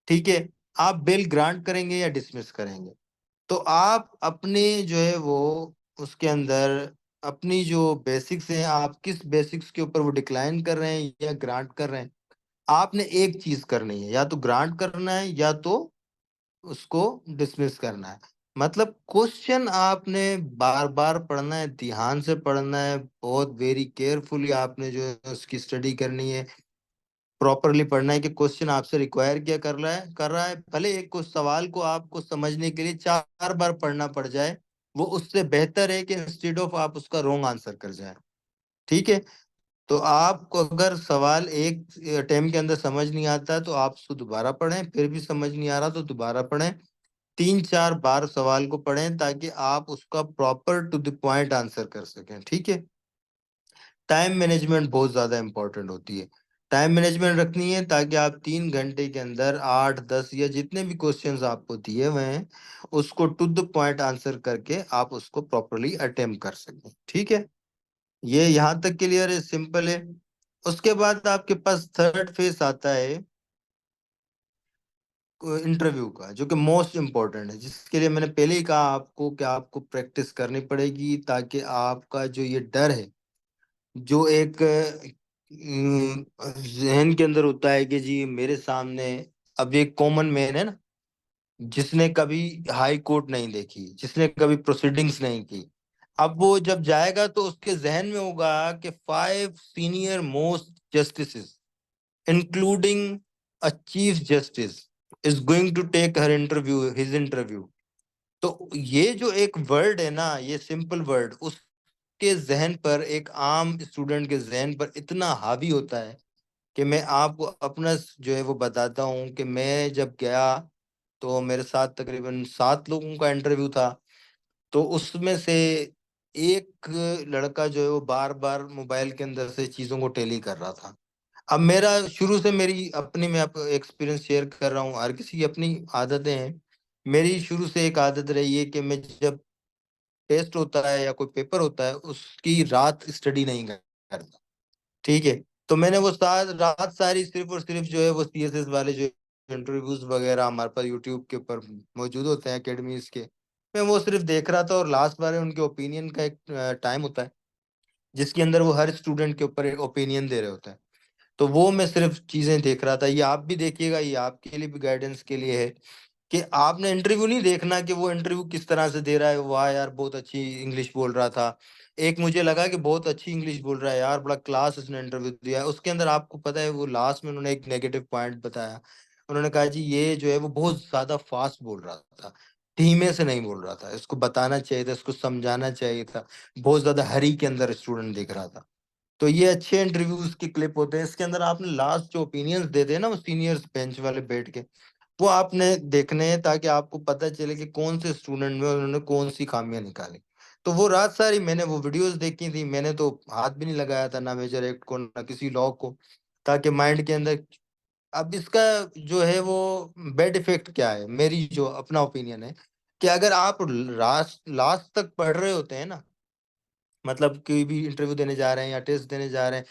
S2: ठीक है, आप बिल ग्रांट करेंगे या डिसमिस करेंगे, तो आप अपने जो है वो उसके अंदर अपनी जो बेसिक्स हैं, आप किस बेसिक्स के ऊपर वो डिक्लाइन कर रहे हैं या ग्रांट कर रहे हैं, आपने एक चीज करनी है, या तो ग्रांट करना है या तो उसको डिसमिस करना है। मतलब क्वेश्चन आपने बार बार पढ़ना है, ध्यान से पढ़ना है, बहुत वेरी केयरफुली आपने जो है उसकी स्टडी करनी है, प्रॉपरली पढ़ना है कि क्वेश्चन आपसे रिक्वायर क्या कर रहा है। भले एक कुछ सवाल को आपको समझने के लिए 4 बार पढ़ना पड़ जाए, वो उससे बेहतर है कि इंस्टेड ऑफ आप उसका रॉन्ग आंसर कर जाए। ठीक है, तो आपको अगर सवाल एक अटेम्प्ट के अंदर समझ नहीं आता तो आप उसको दोबारा पढ़ें, फिर भी समझ नहीं आ रहा तो दोबारा पढ़ें, 3-4 बार सवाल को पढ़ें, ताकि आप उसका proper to the point answer कर सकें। ठीक है, टाइम मैनेजमेंट बहुत ज्यादा इंपॉर्टेंट होती है। टाइम मैनेजमेंट रखनी है ताकि आप 3 घंटे के अंदर 8-10 या जितने भी क्वेश्चंस आपको दिए हुए हैं उसको टू द पॉइंट आंसर करके आप उसको प्रॉपरली अटेम्प्ट कर सकें। ठीक है, ये यहाँ तक क्लियर है, सिंपल है। उसके बाद आपके पास थर्ड फेज आता है इंटरव्यू का, जो कि मोस्ट इम्पोर्टेंट है, जिसके लिए मैंने पहले ही कहा आपको कि आपको प्रैक्टिस करनी पड़ेगी, ताकि आपका जो ये डर है, जो एक जहन के अंदर होता है कि जी मेरे सामने अब एक कॉमन मैन है ना, जिसने कभी हाई कोर्ट नहीं देखी, जिसने कभी प्रोसीडिंग्स नहीं की, अब वो जब जाएगा तो उसके जहन में होगा कि 5 senior most justice including a chief justice is going to take her interview his interview. तो ये जो एक वर्ड है ना, ये सिंपल वर्ड उसके जहन पर, एक आम स्टूडेंट के जहन पर इतना हावी होता है कि मैं आपको अपना जो है वो बताता हूँ कि मैं जब गया तो मेरे साथ तकरीबन 7 लोगों का इंटरव्यू था। तो उसमें से एक लड़का जो है वो बार बार मोबाइल के अंदर से चीजों को टेली कर रहा था। अब मेरा शुरू से, मेरी अपनी, मैं आपको एक्सपीरियंस शेयर कर रहा हूँ, हर किसी की अपनी आदतें हैं। मेरी शुरू से एक आदत रही है कि मैं जब टेस्ट होता है या कोई पेपर होता है उसकी रात स्टडी नहीं करता। ठीक है, तो मैंने वो रात सारी सिर्फ और सिर्फ जो है वो सीएसएस वाले जो इंटरव्यूज वगैरह हमारे पास यूट्यूब के ऊपर मौजूद होते हैं एकेडमीज के, मैं वो सिर्फ देख रहा था। और लास्ट बार उनके ओपिनियन का एक टाइम होता है जिसके अंदर वो हर स्टूडेंट के ऊपर ओपिनियन दे रहे होते हैं। तो वो मैं सिर्फ चीजें देख रहा था। ये आप भी देखिएगा, ये आपके लिए भी गाइडेंस के लिए है कि आपने इंटरव्यू नहीं देखना कि वो इंटरव्यू किस तरह से दे रहा है, वाह यार बहुत अच्छी इंग्लिश बोल रहा था, एक मुझे लगा कि बहुत अच्छी इंग्लिश बोल रहा है यार, बड़ा क्लास उसने इंटरव्यू दिया है, उसके अंदर आपको पता है वो लास्ट में उन्होंने एक नेगेटिव पॉइंट बताया। उन्होंने कहा जी ये जो है वो बहुत ज्यादा फास्ट बोल रहा था, धीमे से नहीं बोल रहा था, इसको बताना चाहिए था, इसको समझाना चाहिए था, बहुत ज्यादा हरी के अंदर स्टूडेंट दिख रहा था। तो ये अच्छे इंटरव्यूज के क्लिप होते हैं, इसके अंदर आपने लास्ट जो ओपिनियंस देते हैं ना वो सीनियर्स बेंच वाले बैठ के, वो आपने देखने हैं ताकि आपको पता चले कि कौन से स्टूडेंट में उन्होंने कौन सी खामियां निकाली। तो वो रात सारी मैंने वो वीडियोस देखी थी, मैंने तो हाथ भी नहीं लगाया था ना मेजर एक्ट को ना किसी लॉ को, ताकि माइंड के अंदर। अब इसका जो है वो बेड इफेक्ट क्या है, मेरी जो अपना ओपिनियन है कि अगर आप लास्ट लास्ट तक पढ़ रहे होते हैं ना, मतलब कोई भी इंटरव्यू देने जा रहे हैं या टेस्ट देने जा रहे हैं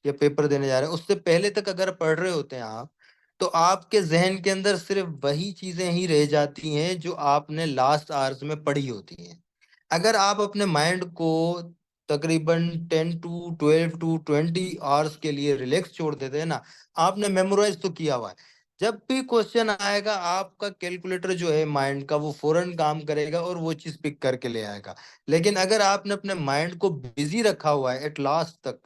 S2: या पेपर देने जा रहे हैं, उससे पहले तक अगर पढ़ रहे होते हैं आप, तो आपके जहन के अंदर सिर्फ वही चीजें ही रह जाती हैं जो आपने लास्ट आवर्स में पढ़ी होती हैं। अगर आप अपने माइंड को तकरीबन 10 to 12 to 20 आवर्स के लिए रिलैक्स छोड़ देते हैं ना, आपने मेमोराइज तो किया हुआ है, जब भी क्वेश्चन आएगा आपका कैलकुलेटर जो है माइंड का वो फौरन काम करेगा और वो चीज पिक करके ले आएगा। लेकिन अगर आपने अपने माइंड को बिजी रखा हुआ है एट लास्ट तक,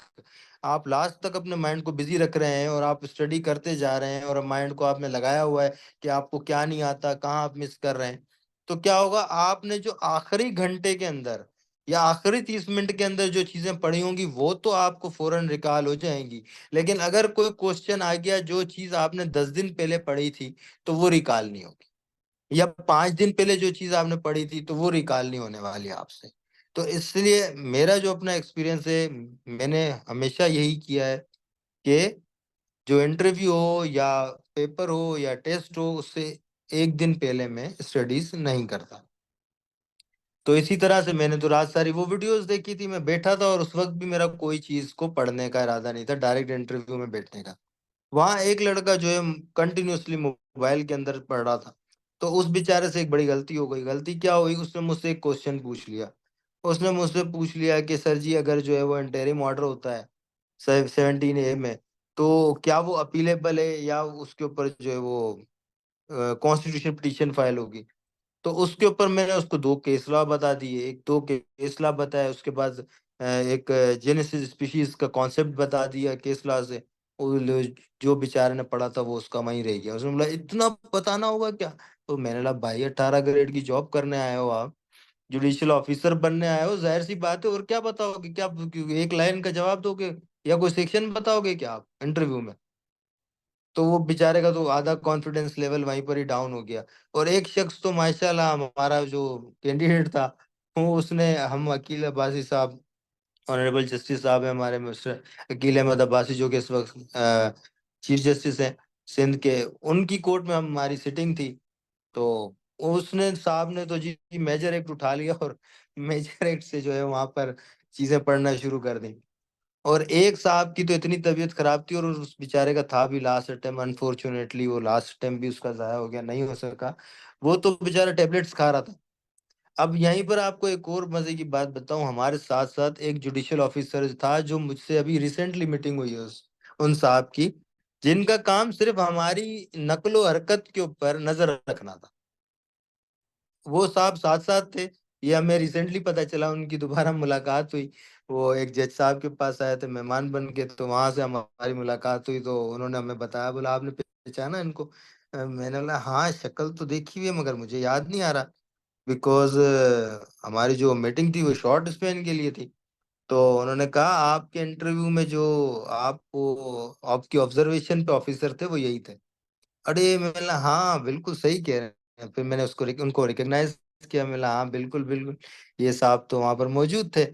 S2: आप लास्ट तक अपने माइंड को बिजी रख रहे हैं और आप स्टडी करते जा रहे हैं और माइंड को आपने लगाया हुआ है कि आपको क्या नहीं आता, कहाँ आप मिस कर रहे हैं, तो क्या होगा, आपने जो आखिरी घंटे के अंदर या आखिरी 30 मिनट के अंदर जो चीजें पढ़ी होंगी वो तो आपको फौरन रिकॉल हो जाएंगी। लेकिन अगर कोई क्वेश्चन आ गया जो चीज आपने 10 दिन पहले पढ़ी थी तो वो रिकॉल नहीं होगी, या 5 दिन पहले जो चीज आपने पढ़ी थी तो वो रिकॉल नहीं होने वाली आपसे। तो इसलिए मेरा जो अपना एक्सपीरियंस है, मैंने हमेशा यही किया है कि जो इंटरव्यू हो या पेपर हो या टेस्ट हो उससे एक दिन पहले मैं स्टडीज नहीं करता। तो इसी तरह से मैंने तो रात सारी वो वीडियोस देखी थी, मैं बैठा था और उस वक्त भी मेरा कोई चीज को पढ़ने का इरादा नहीं था, डायरेक्ट इंटरव्यू में बैठने का। वहां एक लड़का जो है कंटिन्यूअसली मोबाइल के अंदर पढ़ रहा था। तो उस बेचारे से एक बड़ी गलती हो गई। गलती क्या हुई, उसने मुझसे एक क्वेश्चन पूछ लिया। उसने मुझसे पूछ लिया कि सर जी अगर जो है वो इंटरिम ऑर्डर होता है 17A में, तो क्या वो अपीलेबल है या उसके ऊपर जो है वो कॉन्स्टिट्यूशन पिटीशन फाइल होगी। तो उसके ऊपर मैंने उसको दो केस लॉ बता दिए, एक दो केस लॉ बताया, उसके बाद एक जेनेसिस स्पीशीज का कॉन्सेप्ट बता दिया केस लॉ से। जो बेचारे ने पढ़ा था वो उसका वहीं रह गया। उसने बोला इतना बताना होगा क्या। तो मैंने बोला भाई 18 ग्रेड की जॉब करने आए हो आप, जुडिशियल ऑफिसर बनने आए हो, जाहिर सी बात है, और क्या बताओगे, क्या एक लाइन का जवाब दोगे या कोई सेक्शन बताओगे क्या आप इंटरव्यू में। तो वो बेचारे का तो आधा कॉन्फिडेंस लेवल वहीं पर ही डाउन हो गया। और एक शख्स तो माशाल्लाह हमारा जो कैंडिडेट था, वो उसने, हम वकील अब्बासी साहब, ऑनरेबल जस्टिस साहब है हमारे मिस्टर अकील अहमद अब्बासी जो कि इस वक्त चीफ जस्टिस हैं सिंध के, उनकी कोर्ट में हमारी सिटिंग थी। तो उसने साहब ने तो जी मेजर एक्ट उठा लिया और मेजर एक्ट से जो है वहां पर चीजें पढ़ना शुरू कर दी। और एक साहब की तो इतनी तबीयत खराब थी और उस बेचारे का था भी लास्ट अटेम्प्ट, अनफॉर्चुनेटली वो लास्ट अटेम्प्ट भी उसका जाया हो गया, नहीं हो सका। वो तो बेचारा टेबलेट्स खा रहा था। अब यहीं पर आपको एक और मजे की बात बताऊं, हमारे साथ साथ एक जुडिशियल ऑफिसर था जो मुझसे अभी रिसेंटली मीटिंग हुई है उन साहब की, जिनका काम सिर्फ हमारी नकलो हरकत के ऊपर नजर रखना था। वो साहब साथ साथ थे। ये हमें रिसेंटली पता चला, उनकी दोबारा मुलाकात हुई। वो एक जज साहब के पास आए थे मेहमान बन के, तो वहां से हमारी मुलाकात हुई। तो उन्होंने हमें बताया, बोला आपने पहचाना इनको। मैंने बोला हाँ शक्ल तो देखी हुई है मगर मुझे याद नहीं आ रहा, बिकॉज हमारी जो मीटिंग थी वो शॉर्ट स्पेन के लिए थी। तो उन्होंने कहा आपके इंटरव्यू में जो आपको आपकी ऑब्जर्वेशन पे ऑफिसर थे वो यही थे। अरे मैं बोला हाँ बिल्कुल सही कह रहे हैं। फिर मैंने उनको रिकग्नाइज किया, मैं बोला हाँ बिल्कुल बिल्कुल, ये साहब तो वहां पर मौजूद थे।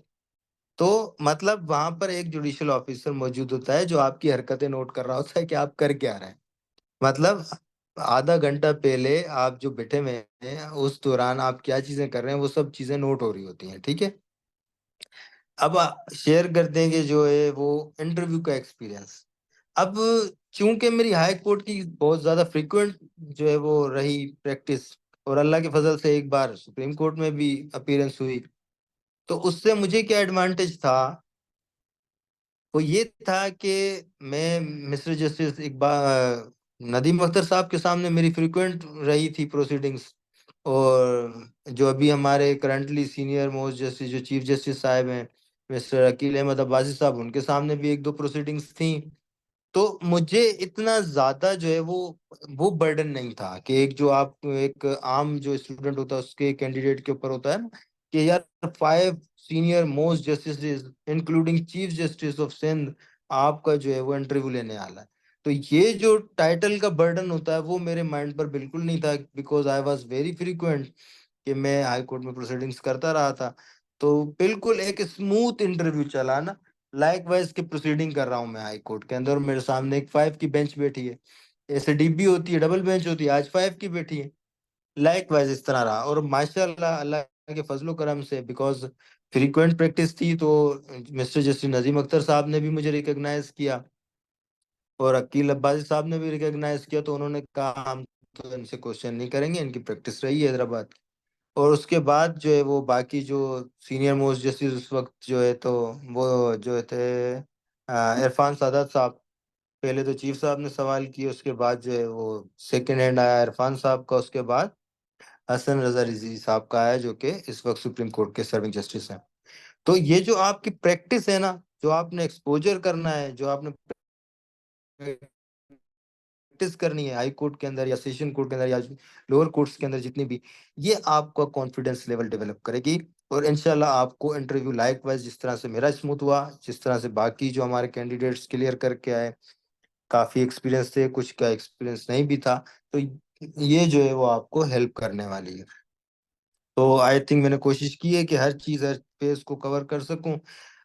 S2: तो मतलब वहां पर एक जुडिशियल ऑफिसर मौजूद होता है जो आपकी हरकतें नोट कर रहा होता है कि आप कर क्या रहे हैं। मतलब आधा घंटा पहले आप जो बैठे हुए हैं उस दौरान आप क्या चीजें कर रहे हैं वो सब चीजें नोट हो रही होती हैं, ठीक है। अब शेयर कर देंगे जो है वो इंटरव्यू का एक्सपीरियंस। अब चूंकि मेरी हाई कोर्ट की बहुत ज्यादा फ्रिक्वेंट जो है वो रही प्रैक्टिस, और अल्लाह के फजल से एक बार सुप्रीम कोर्ट में भी अपीयरेंस हुई, तो उससे मुझे क्या एडवांटेज था, वो ये था कि मैं मिस्टर जस्टिस इकबाल नदीम अख्तर साहब के सामने मेरी फ्रिक्वेंट रही थी प्रोसीडिंग्स। और जो अभी हमारे करंटली सीनियर मोस्ट जस्टिस जो चीफ जस्टिस साहब हैं, मिस्टर अकील अहमद अब्बासी साहब, उनके सामने भी एक दो प्रोसीडिंग्स थी। तो मुझे इतना ज्यादा जो है वो बर्डन नहीं था कि एक जो आप एक आम जो स्टूडेंट होता है उसके कैंडिडेट के ऊपर होता है ना, कि यार 5 senior most justice including chief justice of Sindh आपका जो है वो इंटरव्यू लेने आला है। तो ये जो टाइटल का बर्डन होता है वो मेरे माइंड पर बिल्कुल नहीं था, because I was very frequent कि मैं हाई कोर्ट में प्रोसीडिंग्स करता रहा था। तो बिल्कुल एक स्मूथ इंटरव्यू चला ना। लाइक वाइज की प्रोसीडिंग कर रहा हूँ मैं हाई कोर्ट के अंदर, और मेरे सामने एक 5 की बेंच बैठी है। ऐसे डीबी होती है, डबल बेंच होती है, आज 5 की बैठी है। लाइक वाइज इस तरह रहा, और माशाल्लाह अल्लाह के फजलो करम से, बिकॉज फ्रीक्वेंट प्रैक्टिस थी, तो मिस्टर जस्टिस नजीम अख्तर साहब ने भी मुझे रिकॉग्नाइज किया, और अकील अब्बासी साहब ने भी रिकॉग्नाइज किया। तो उन्होंने कहा हम तो इनसे क्वेश्चन नहीं करेंगे, इनकी प्रैक्टिस रही है हैदराबाद। और उसके बाद जो है वो बाकी जो सीनियर मोस्ट जस्टिस उस वक्त जो है, तो वो जो थे इरफान सादात साहब। पहले तो चीफ साहब ने सवाल किए, उसके बाद जो है वो सेकंड हैंड आया इरफान साहब का, उसके बाद हसन रजा रिजवी साहब का आया, जो कि इस वक्त सुप्रीम कोर्ट के सर्विंग जस्टिस हैं। तो ये जो आपकी प्रैक्टिस है ना, जो आपने एक्सपोजर करना है, जो आपने प्रैक्टिस करनी है हाई कोर्ट के अंदर या सेशन कोर्ट के अंदर या लोअर कोर्ट्स के अंदर जितनी भी, ये आपका कॉन्फिडेंस लेवल डेवलप करेगी। और इंशाल्लाह आपको इंटरव्यू लाइक वाइज जिस तरह से मेरा स्मूथ हुआ, जिस तरह से बाकी जो हमारे कैंडिडेट्स क्लियर करके आए, काफी एक्सपीरियंस थे, कुछ का एक्सपीरियंस नहीं भी था, तो ये जो है वो आपको हेल्प करने वाली है। तो आई थिंक मैंने कोशिश की है कि हर चीज हर फेज को कवर कर सकूं।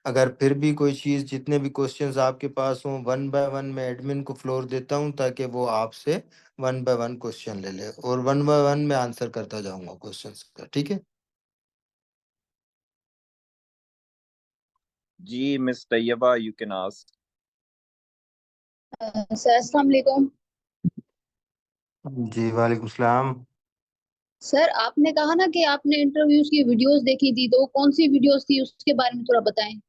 S2: अगर फिर भी कोई चीज, जितने भी क्वेश्चंस आपके पास हों, वन बाय वन मैं एडमिन को फ्लोर देता हूं, ताकि वो आपसे वन बाय वन क्वेश्चन ले ले, और वन बाय वन मैं आंसर करता जाऊंगा क्वेश्चंस का, ठीक है।
S3: जी miss Tayyaba, you can ask.
S4: Sir अस्सलाम वालेकुम।
S2: जी वालेकुम सलाम।
S4: सर आपने कहा ना कि आपने इंटरव्यूज की वीडियोस देखी थी, तो कौन सी वीडियोस थी उसके बारे में थोड़ा बताएं।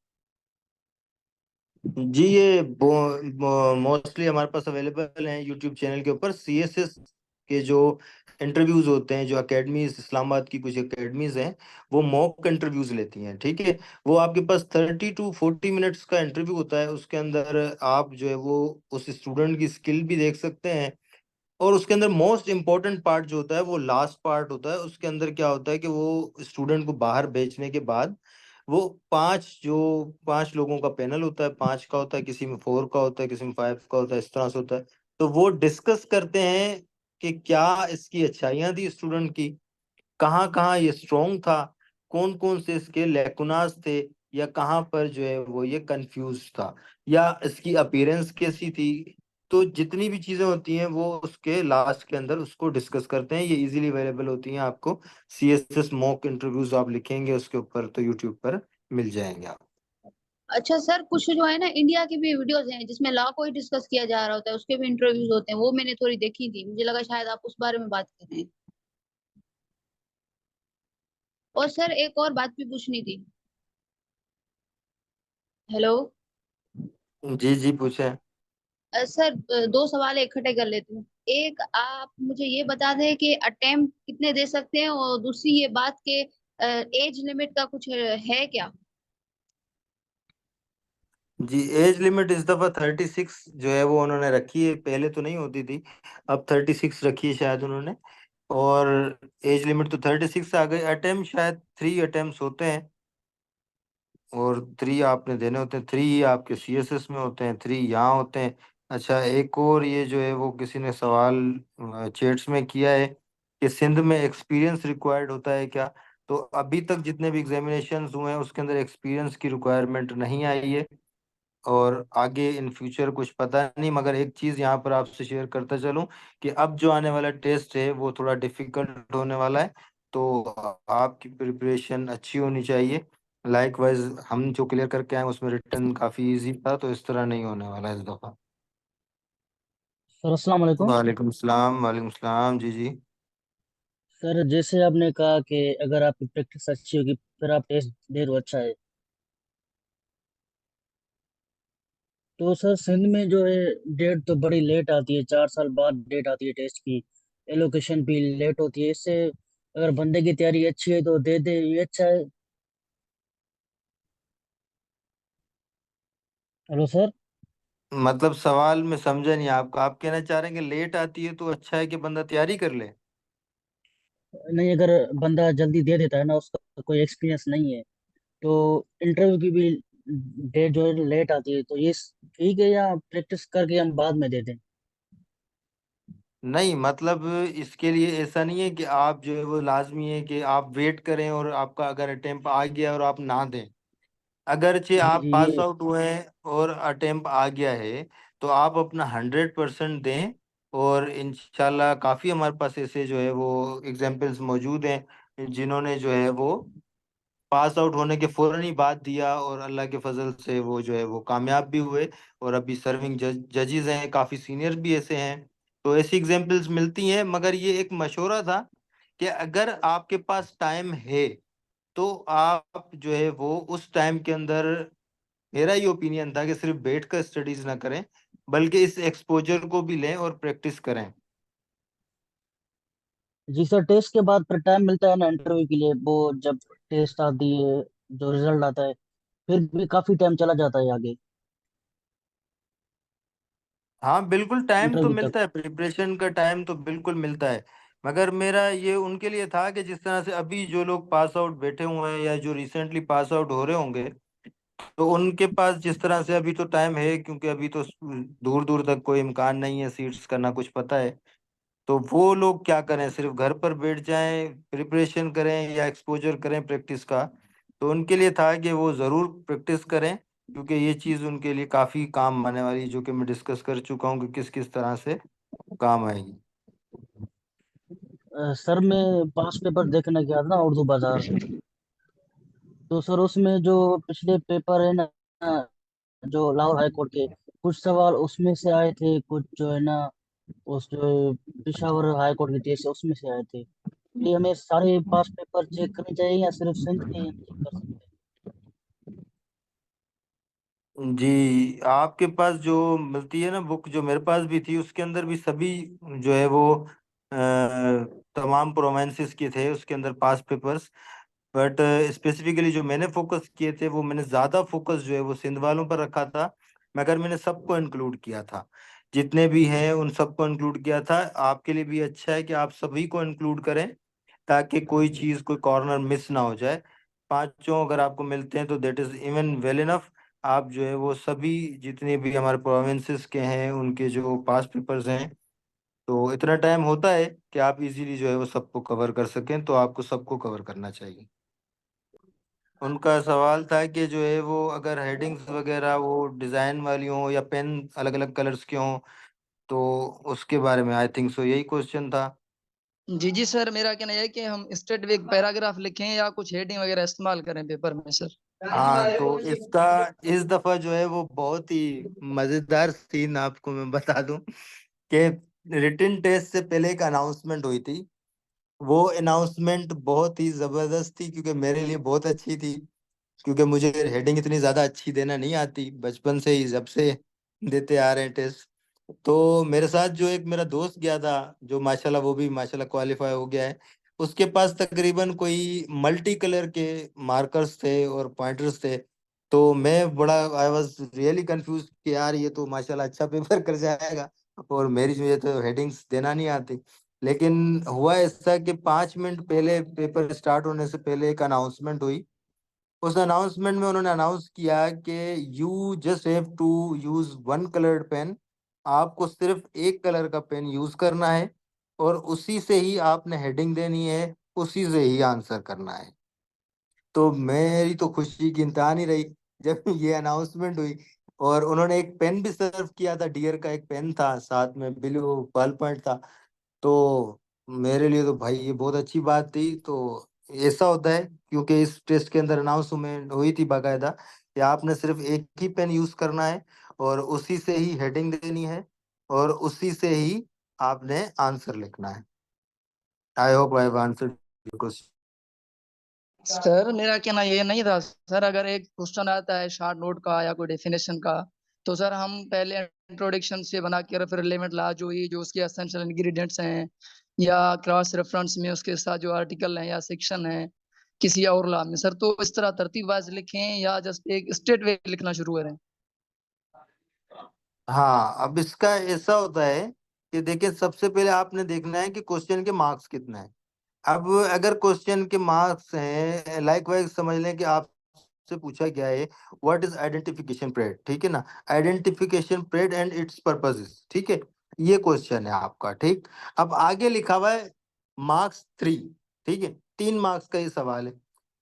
S2: जी ये मोस्टली हमारे पास अवेलेबल हैं यूट्यूब चैनल के ऊपर, सीएसएस के जो इंटरव्यूज होते हैं, जो अकेडमीज इस्लामाबाद की कुछ अकेडमीज हैं, वो मॉक इंटरव्यूज लेती हैं, ठीक है। वो आपके पास 30 to 40 मिनट्स का इंटरव्यू होता है, उसके अंदर आप जो है वो उस स्टूडेंट की स्किल भी देख सकते हैं। और उसके अंदर मोस्ट इम्पोर्टेंट पार्ट जो होता है वो लास्ट पार्ट होता है। उसके अंदर क्या होता है कि वो स्टूडेंट को बाहर भेजने के बाद, वो 5 लोगों का पैनल होता है, 5 का होता है, किसी में 4 का होता है, किसी में 5 का होता है, इस तरह से होता है। तो वो डिस्कस करते हैं कि क्या इसकी अच्छाइयाँ थी स्टूडेंट की, कहाँ कहाँ ये स्ट्रोंग था, कौन कौन से इसके लेकुनास थे, या कहाँ पर जो है वो ये कंफ्यूज था, या इसकी अपीयरेंस कैसी थी। तो जितनी भी चीजें होती हैं वो उसके लास्ट के अंदर उसको डिस्कस करते हैं। ये इजीली अवेलेबल होती हैं आपको, सीएसएस मॉक इंटरव्यूज आप लिखेंगे उसके ऊपर तो यूट्यूब पर मिल जाएंगे आप।
S4: अच्छा सर, कुछ जो है ना इंडिया की भी वीडियोस हैं जिसमें लॉ को ही डिस्कस किया जा रहा होता है, उसके भी इंटरव्यूज होते हैं, वो मैंने थोड़ी देखी थी, मुझे लगा शायद आप उस बारे में बात कर रहे हैं। और सर एक और बात भी पूछनी थी। हेलो।
S2: जी जी पूछे।
S4: सर दो सवाल इकट्ठे कर लेती हूँ। एक, आप मुझे ये बता दें कि अटेम्प्ट कितने दे सकते हैं, और दूसरी ये बात के एज लिमिट का कुछ है क्या।
S2: जी एज लिमिट इस दफा 36 जो है वो उन्होंने रखी है, पहले तो नहीं होती थी, अब 36 रखी है शायद उन्होंने। और एज लिमिट तो 36 आ गई। अटेम्प्ट शायद 3 अटेम्प्ट होते हैं, और 3 आपने देने होते हैं। 3 आपके सीएसएस में होते हैं, 3 यहाँ होते हैं। अच्छा एक और ये जो है वो किसी ने सवाल चैट्स में किया है कि सिंध में एक्सपीरियंस रिक्वायर्ड होता है क्या। तो अभी तक जितने भी एग्जामिनेशन हुए हैं उसके अंदर एक्सपीरियंस की रिक्वायरमेंट नहीं आई है, और आगे इन फ्यूचर कुछ पता नहीं। मगर एक चीज़ यहाँ पर आपसे शेयर करता चलूँ कि अब जो आने वाला टेस्ट है वो थोड़ा डिफिकल्ट होने वाला है, तो आपकी प्रिपरेशन अच्छी होनी चाहिए। लाइक वाइज हम जो क्लियर करके आए उसमें रिटर्न काफ़ी इजी था, तो इस तरह नहीं होने वाला है इस दफ़ा।
S5: सर अस्सलाम वालेकुम।
S2: वालेकुम सलाम जी जी।
S5: सर जैसे आपने कहा कि अगर आपकी प्रैक्टिस अच्छी होगी फिर आप टेस्ट दे तो अच्छा है। तो सर सिंध में जो है डेट तो बड़ी लेट आती है, 4 साल बाद डेट आती है टेस्ट की। एलोकेशन भी लेट होती है। इससे अगर बंदे की तैयारी अच्छी है तो दे दे, ये अच्छा है। Hello sir.
S2: मतलब सवाल में समझा नहीं आपका, आप कहना चाह रहे हैं कि लेट आती है तो अच्छा है कि बंदा तैयारी कर ले।
S5: नहीं, अगर बंदा जल्दी दे देता है ना, उसका कोई एक्सपीरियंस नहीं है, तो इंटरव्यू की भी डेट जो है लेट आती है, तो ये ठीक है या प्रैक्टिस करके हम बाद में दे दें?
S2: नहीं मतलब इसके लिए ऐसा नहीं है कि आप जो है वो लाजमी है कि आप वेट करें और आपका अगर अटेम्प्ट आ गया और आप ना दें। अगरचे
S5: जी
S2: आप
S5: जी,
S2: पास
S5: ये
S2: आउट हुए हैं और अटेम्प्ट आ गया है तो आप अपना 100% दें। और इंशाल्लाह काफ़ी हमारे पास ऐसे जो है वो एग्जाम्पल्स मौजूद हैं जिन्होंने जो है वो पास आउट होने के फौरन ही बाद दिया और अल्लाह के फजल से वो जो है वो कामयाब भी हुए। और अभी सर्विंग जजेस हैं, काफ़ी सीनियर भी ऐसे हैं। तो ऐसी एग्जाम्पल्स मिलती हैं, मगर ये एक मशवरा था कि अगर आपके पास टाइम है तो आप जो है वो उस टाइम के अंदर, मेरा ये ओपिनियन था कि सिर्फ बैठ कर स्टडीज ना करें बल्कि इस एक्सपोजर को भी लें और प्रैक्टिस करें।
S5: जी सर, टेस्ट के बाद फिर टाइम मिलता है ना इंटरव्यू के लिए? वो जब टेस्ट आती है, जो रिजल्ट आता है, फिर भी काफी टाइम चला जाता है आगे
S2: हाँ बिल्कुल टाइम तो
S5: इंटरव्यू तक।
S2: मिलता है, प्रिपरेशन का टाइम तो बिल्कुल मिलता है। मगर मेरा ये उनके लिए था कि जिस तरह से अभी जो लोग पास आउट बैठे हुए हैं या जो रिसेंटली पास आउट हो रहे होंगे, तो उनके पास जिस तरह से अभी तो टाइम है, क्योंकि अभी तो दूर दूर तक कोई इम्कान नहीं है सीट्स करना, कुछ पता है। तो वो लोग क्या करें, सिर्फ घर पर बैठ जाएं, प्रिपरेशन करें या एक्सपोजर करें प्रैक्टिस का। तो उनके लिए था कि वो ज़रूर प्रैक्टिस करें, क्योंकि ये चीज़ उनके लिए काफ़ी काम आने वाली है, जो कि मैं डिस्कस कर चुका हूँ कि किस किस तरह से काम आएगी।
S5: सर मैं पास पेपर देखने गया था ना, उर्दू बाजार। तो सर उसमें जो पिछले पेपर है ना, जो लाहौर हाई कोर्ट के, कुछ सवाल उसमें से आए थे, कुछ जो है ना उस जो पिशावर हाई कोर्ट के केस है उसमें से आए थे। ये हमें सारे पास पेपर चेक करने चाहिए या सिर्फ सिंध के ही हम चेक कर सकते
S2: जी, आपके पास जो मिलती है ना बुक, जो मेरे पास भी थी, उसके अंदर भी सभी जो है वो तमाम प्रोवेंसेस के थे उसके अंदर पास पेपर्स। बट स्पेसिफिकली जो मैंने फोकस किए थे, वो मैंने ज़्यादा फोकस जो है वो सिंध वालों पर रखा था। मगर मैंने सबको इंक्लूड किया था, जितने भी हैं उन सबको इंक्लूड किया था। आपके लिए भी अच्छा है कि आप सभी को इंक्लूड करें, ताकि कोई चीज़, कोई कॉर्नर मिस ना हो जाए। पांचों अगर आपको मिलते हैं तो that is even well enough. आप जो है वो सभी जितने भी हमारे प्रोविंसेस के हैं उनके जो पास पेपर्स हैं, तो इतना टाइम होता है कि आप इजीली जो है वो सबको कवर कर सकें, तो आपको सबको कवर करना चाहिए। उनका सवाल था कि जो है वो अगर हेडिंग्स वगैरह वो डिज़ाइन वाली हों या पेन अलग अलग कलर्स के हों, तो उसके बारे में आई थिंक सो यही क्वेश्चन था।
S6: जी जी सर, मेरा कहना यह है कि हम स्टेट एक पैराग्राफ लिखें या कुछ हेडिंग वगैरह इस्तेमाल करें पेपर में सर।
S2: हाँ तो इसका इस दफा जो है वो बहुत ही मजेदार सीन आपको मैं बता दूं कि रिटन टेस्ट से पहले एक अनाउंसमेंट हुई थी। वो अनाउंसमेंट बहुत ही जबरदस्त थी, क्योंकि मेरे लिए बहुत अच्छी थी, क्योंकि मुझे हेडिंग इतनी ज्यादा अच्छी देना नहीं आती, बचपन से ही जब से देते आ रहे हैं टेस्ट। तो मेरे साथ जो एक मेरा दोस्त गया था, जो माशाल्लाह वो भी माशाल्लाह क्वालिफाई हो गया है। उसके पास तकरीबन कोई मल्टी कलर के मार्कर्स थे और पॉइंटर्स थे। तो मैं बड़ा आई वाज रियली कंफ्यूज कि यार ये तो माशाल्लाह अच्छा पेपर कर जाएगा, और मेरी जो ये तो हेडिंग्स देना नहीं आती। लेकिन हुआ ऐसा कि 5 मिनट पहले, पेपर स्टार्ट होने से पहले, एक अनाउंसमेंट हुई। उस अनाउंसमेंट में उन्होंने अनाउंस किया कि you just have to use one coloured pen. आपको सिर्फ एक कलर का पेन यूज करना है और उसी से ही आपने हेडिंग देनी है, उसी से ही आंसर करना है। तो मेरी तो खुशी की इंतहा नहीं रही जब ये अनाउंसमेंट हुई। और उन्होंने एक पेन भी सर्व किया था, डियर का एक पेन था, साथ में ब्लू बॉल पॉइंट था। तो मेरे लिए तो भाई ये बहुत अच्छी बात थी। तो ऐसा होता है, क्योंकि इस टेस्ट के अंदर अनाउंसमेंट हुई थी बाकायदा कि आपने सिर्फ एक ही पेन यूज करना है और उसी से ही हेडिंग देनी है। और उसी से ही आपने आंसर लिखना है। I hope I have answered your question.
S6: Sir मेरा कहना ये नहीं था सर, अगर एक क्वेश्चन आता है शॉर्ट नोट का या कोई डेफिनेशन का, तो सर हम पहले इंट्रोडक्शन से बना के फिर रिलेवेंट ला जो ये जो उसके एसेंशियल इंग्रेडिएंट्स हैं, या क्रॉस रेफरेंस में उसके साथ जो आर्टिकल है या सेक्शन है किसी और लॉ में सर, तो इस तरह तरतीब वाइज लिखें या जस्ट एक स्ट्रेट वे लिखना शुरू करें?
S2: हाँ, अब इसका ऐसा होता है कि देखिए, सबसे पहले आपने देखना है कि क्वेश्चन के मार्क्स कितने हैं। अब अगर क्वेश्चन के मार्क्स हैं, लाइक वाइज समझ लें कि आपसे पूछा गया है व्हाट इज आइडेंटिफिकेशन परेड, ठीक है ना, identification parade and it's purposes, ठीक है, ये क्वेश्चन है आपका, ठीक। अब आगे लिखा हुआ है मार्क्स 3, ठीक है, 3 मार्क्स का ये सवाल है।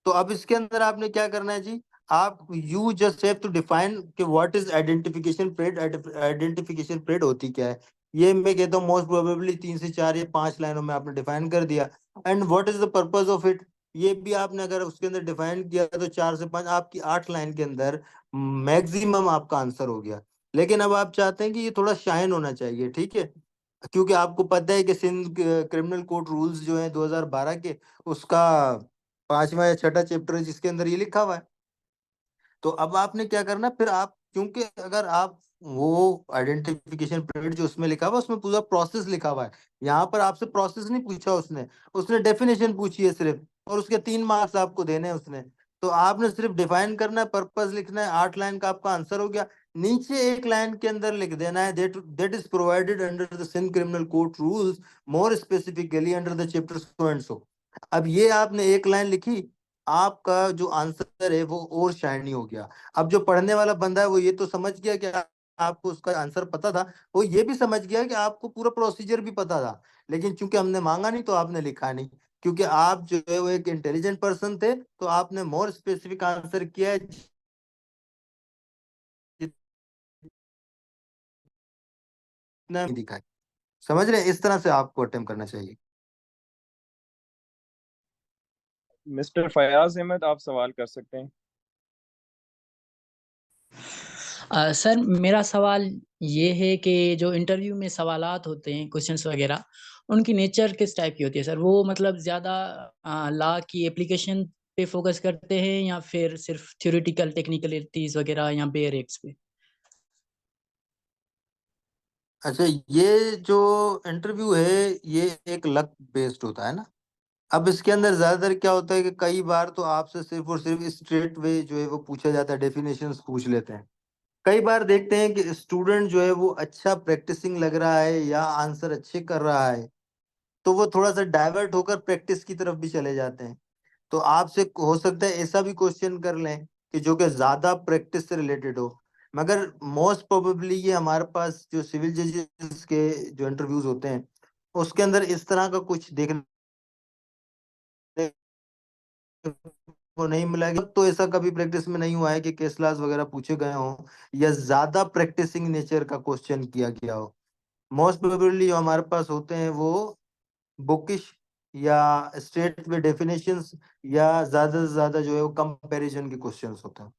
S2: तो अब इसके अंदर आपने क्या करना है जी, आप you just have to define कि what is identification parade, identification parade होती क्या है। ये मैं कहता हूँ मोस्ट प्रोबेबली 3 से 4 या 5 लाइनों में आपने डिफाइन कर दिया। And what is the purpose of it, ये भी आपने अगर उसके अंदर डिफाइन किया तो 4 से 5 आपकी 8 लाइन के अंदर मैक्सिमम आपका आंसर हो गया। लेकिन अब आप चाहते हैं कि ये थोड़ा शाइन होना चाहिए, ठीक है, क्योंकि आपको पता है कि सिंध क्रिमिनल कोड रूल्स जो है 2012 के, उसका 5वां या 6वां चैप्टर है जिसके अंदर ये लिखा हुआ है। तो अब आपने क्या करना, फिर आप, क्योंकि अगर आप वो आइडेंटिफिकेशन पीरियड जो उसमें लिखा हुआ है उसमें पूरा प्रोसेस लिखा हुआ है, यहाँ पर आपसे प्रोसेस नहीं पूछा उसने, उसने डेफिनेशन पूछी है सिर्फ, और उसके 3 मार्क्स आपको देने हैं उसने। तो आपने सिर्फ डिफाइन करना है, पर्पस लिखना है, 8 लाइन का आपका आंसर हो गया। नीचे एक लाइन के अंदर लिख देना है that that is provided under the Sindh criminal code rules, more specifically under the chapter so and so. अब ये आपने एक लाइन लिखी, आपका जो आंसर है वो और शाइनी हो गया। अब जो पढ़ने वाला बंदा है वो ये तो समझ गया कि आपको उसका आंसर पता था, वो ये भी समझ गया कि आपको पूरा प्रोसीजर भी पता था, लेकिन चूंकि हमने मांगा नहीं तो आपने लिखा नहीं, क्योंकि आप जो है वो एक इंटेलिजेंट पर्सन थे, तो आपने मोर स्पेसिफिक आंसर किया है जितना नहीं दिखा है। समझ रहे हैं, इस तरह से आपको अटेम्प्ट करना चाहिए।
S3: मिस्टर फयाज अहमद, आप सवाल कर सकते हैं।
S7: सर मेरा सवाल ये है कि जो इंटरव्यू में सवालात होते हैं, क्वेश्चंस वगैरह, उनकी नेचर किस टाइप की होती है सर? वो मतलब ज़्यादा लॉ की एप्लीकेशन पे फोकस करते हैं या फिर सिर्फ थ्योरेटिकल टेक्निकलिटीज वगैरह या बेयर एक्ट्स पे?
S2: अच्छा, ये जो इंटरव्यू है ये एक लक बेस्ड होता है ना। अब इसके अंदर ज्यादातर क्या होता है कि कई बार तो आपसे सिर्फ और सिर्फ स्ट्रेट वे जो है वो पूछा जाता है, डेफिनेशंस पूछ लेते हैं। कई बार देखते हैं कि स्टूडेंट जो है वो अच्छा प्रैक्टिसिंग लग रहा है या आंसर अच्छे कर रहा है, तो वो थोड़ा सा डाइवर्ट होकर प्रैक्टिस की तरफ भी चले जाते हैं। तो आपसे हो सकता है ऐसा भी क्वेश्चन कर लें कि जो कि ज्यादा प्रैक्टिस से रिलेटेड हो। मगर मोस्ट प्रोबेबली ये हमारे पास जो सिविल जजेस के जो इंटरव्यूज होते हैं उसके अंदर इस तरह का कुछ देखने को नहीं मिला है। तो ऐसा कभी प्रैक्टिस में नहीं हुआ है कि केस लॉज वगैरह पूछे गए हों या ज्यादा प्रैक्टिसिंग नेचर का क्वेश्चन किया गया हो। मोस्ट प्रोबेबली जो हमारे पास होते हैं वो बुकिश या स्टेट में डेफिनेशंस या ज्यादा से ज्यादा जो है वो कंपैरिजन के क्वेश्चंस होते हैं।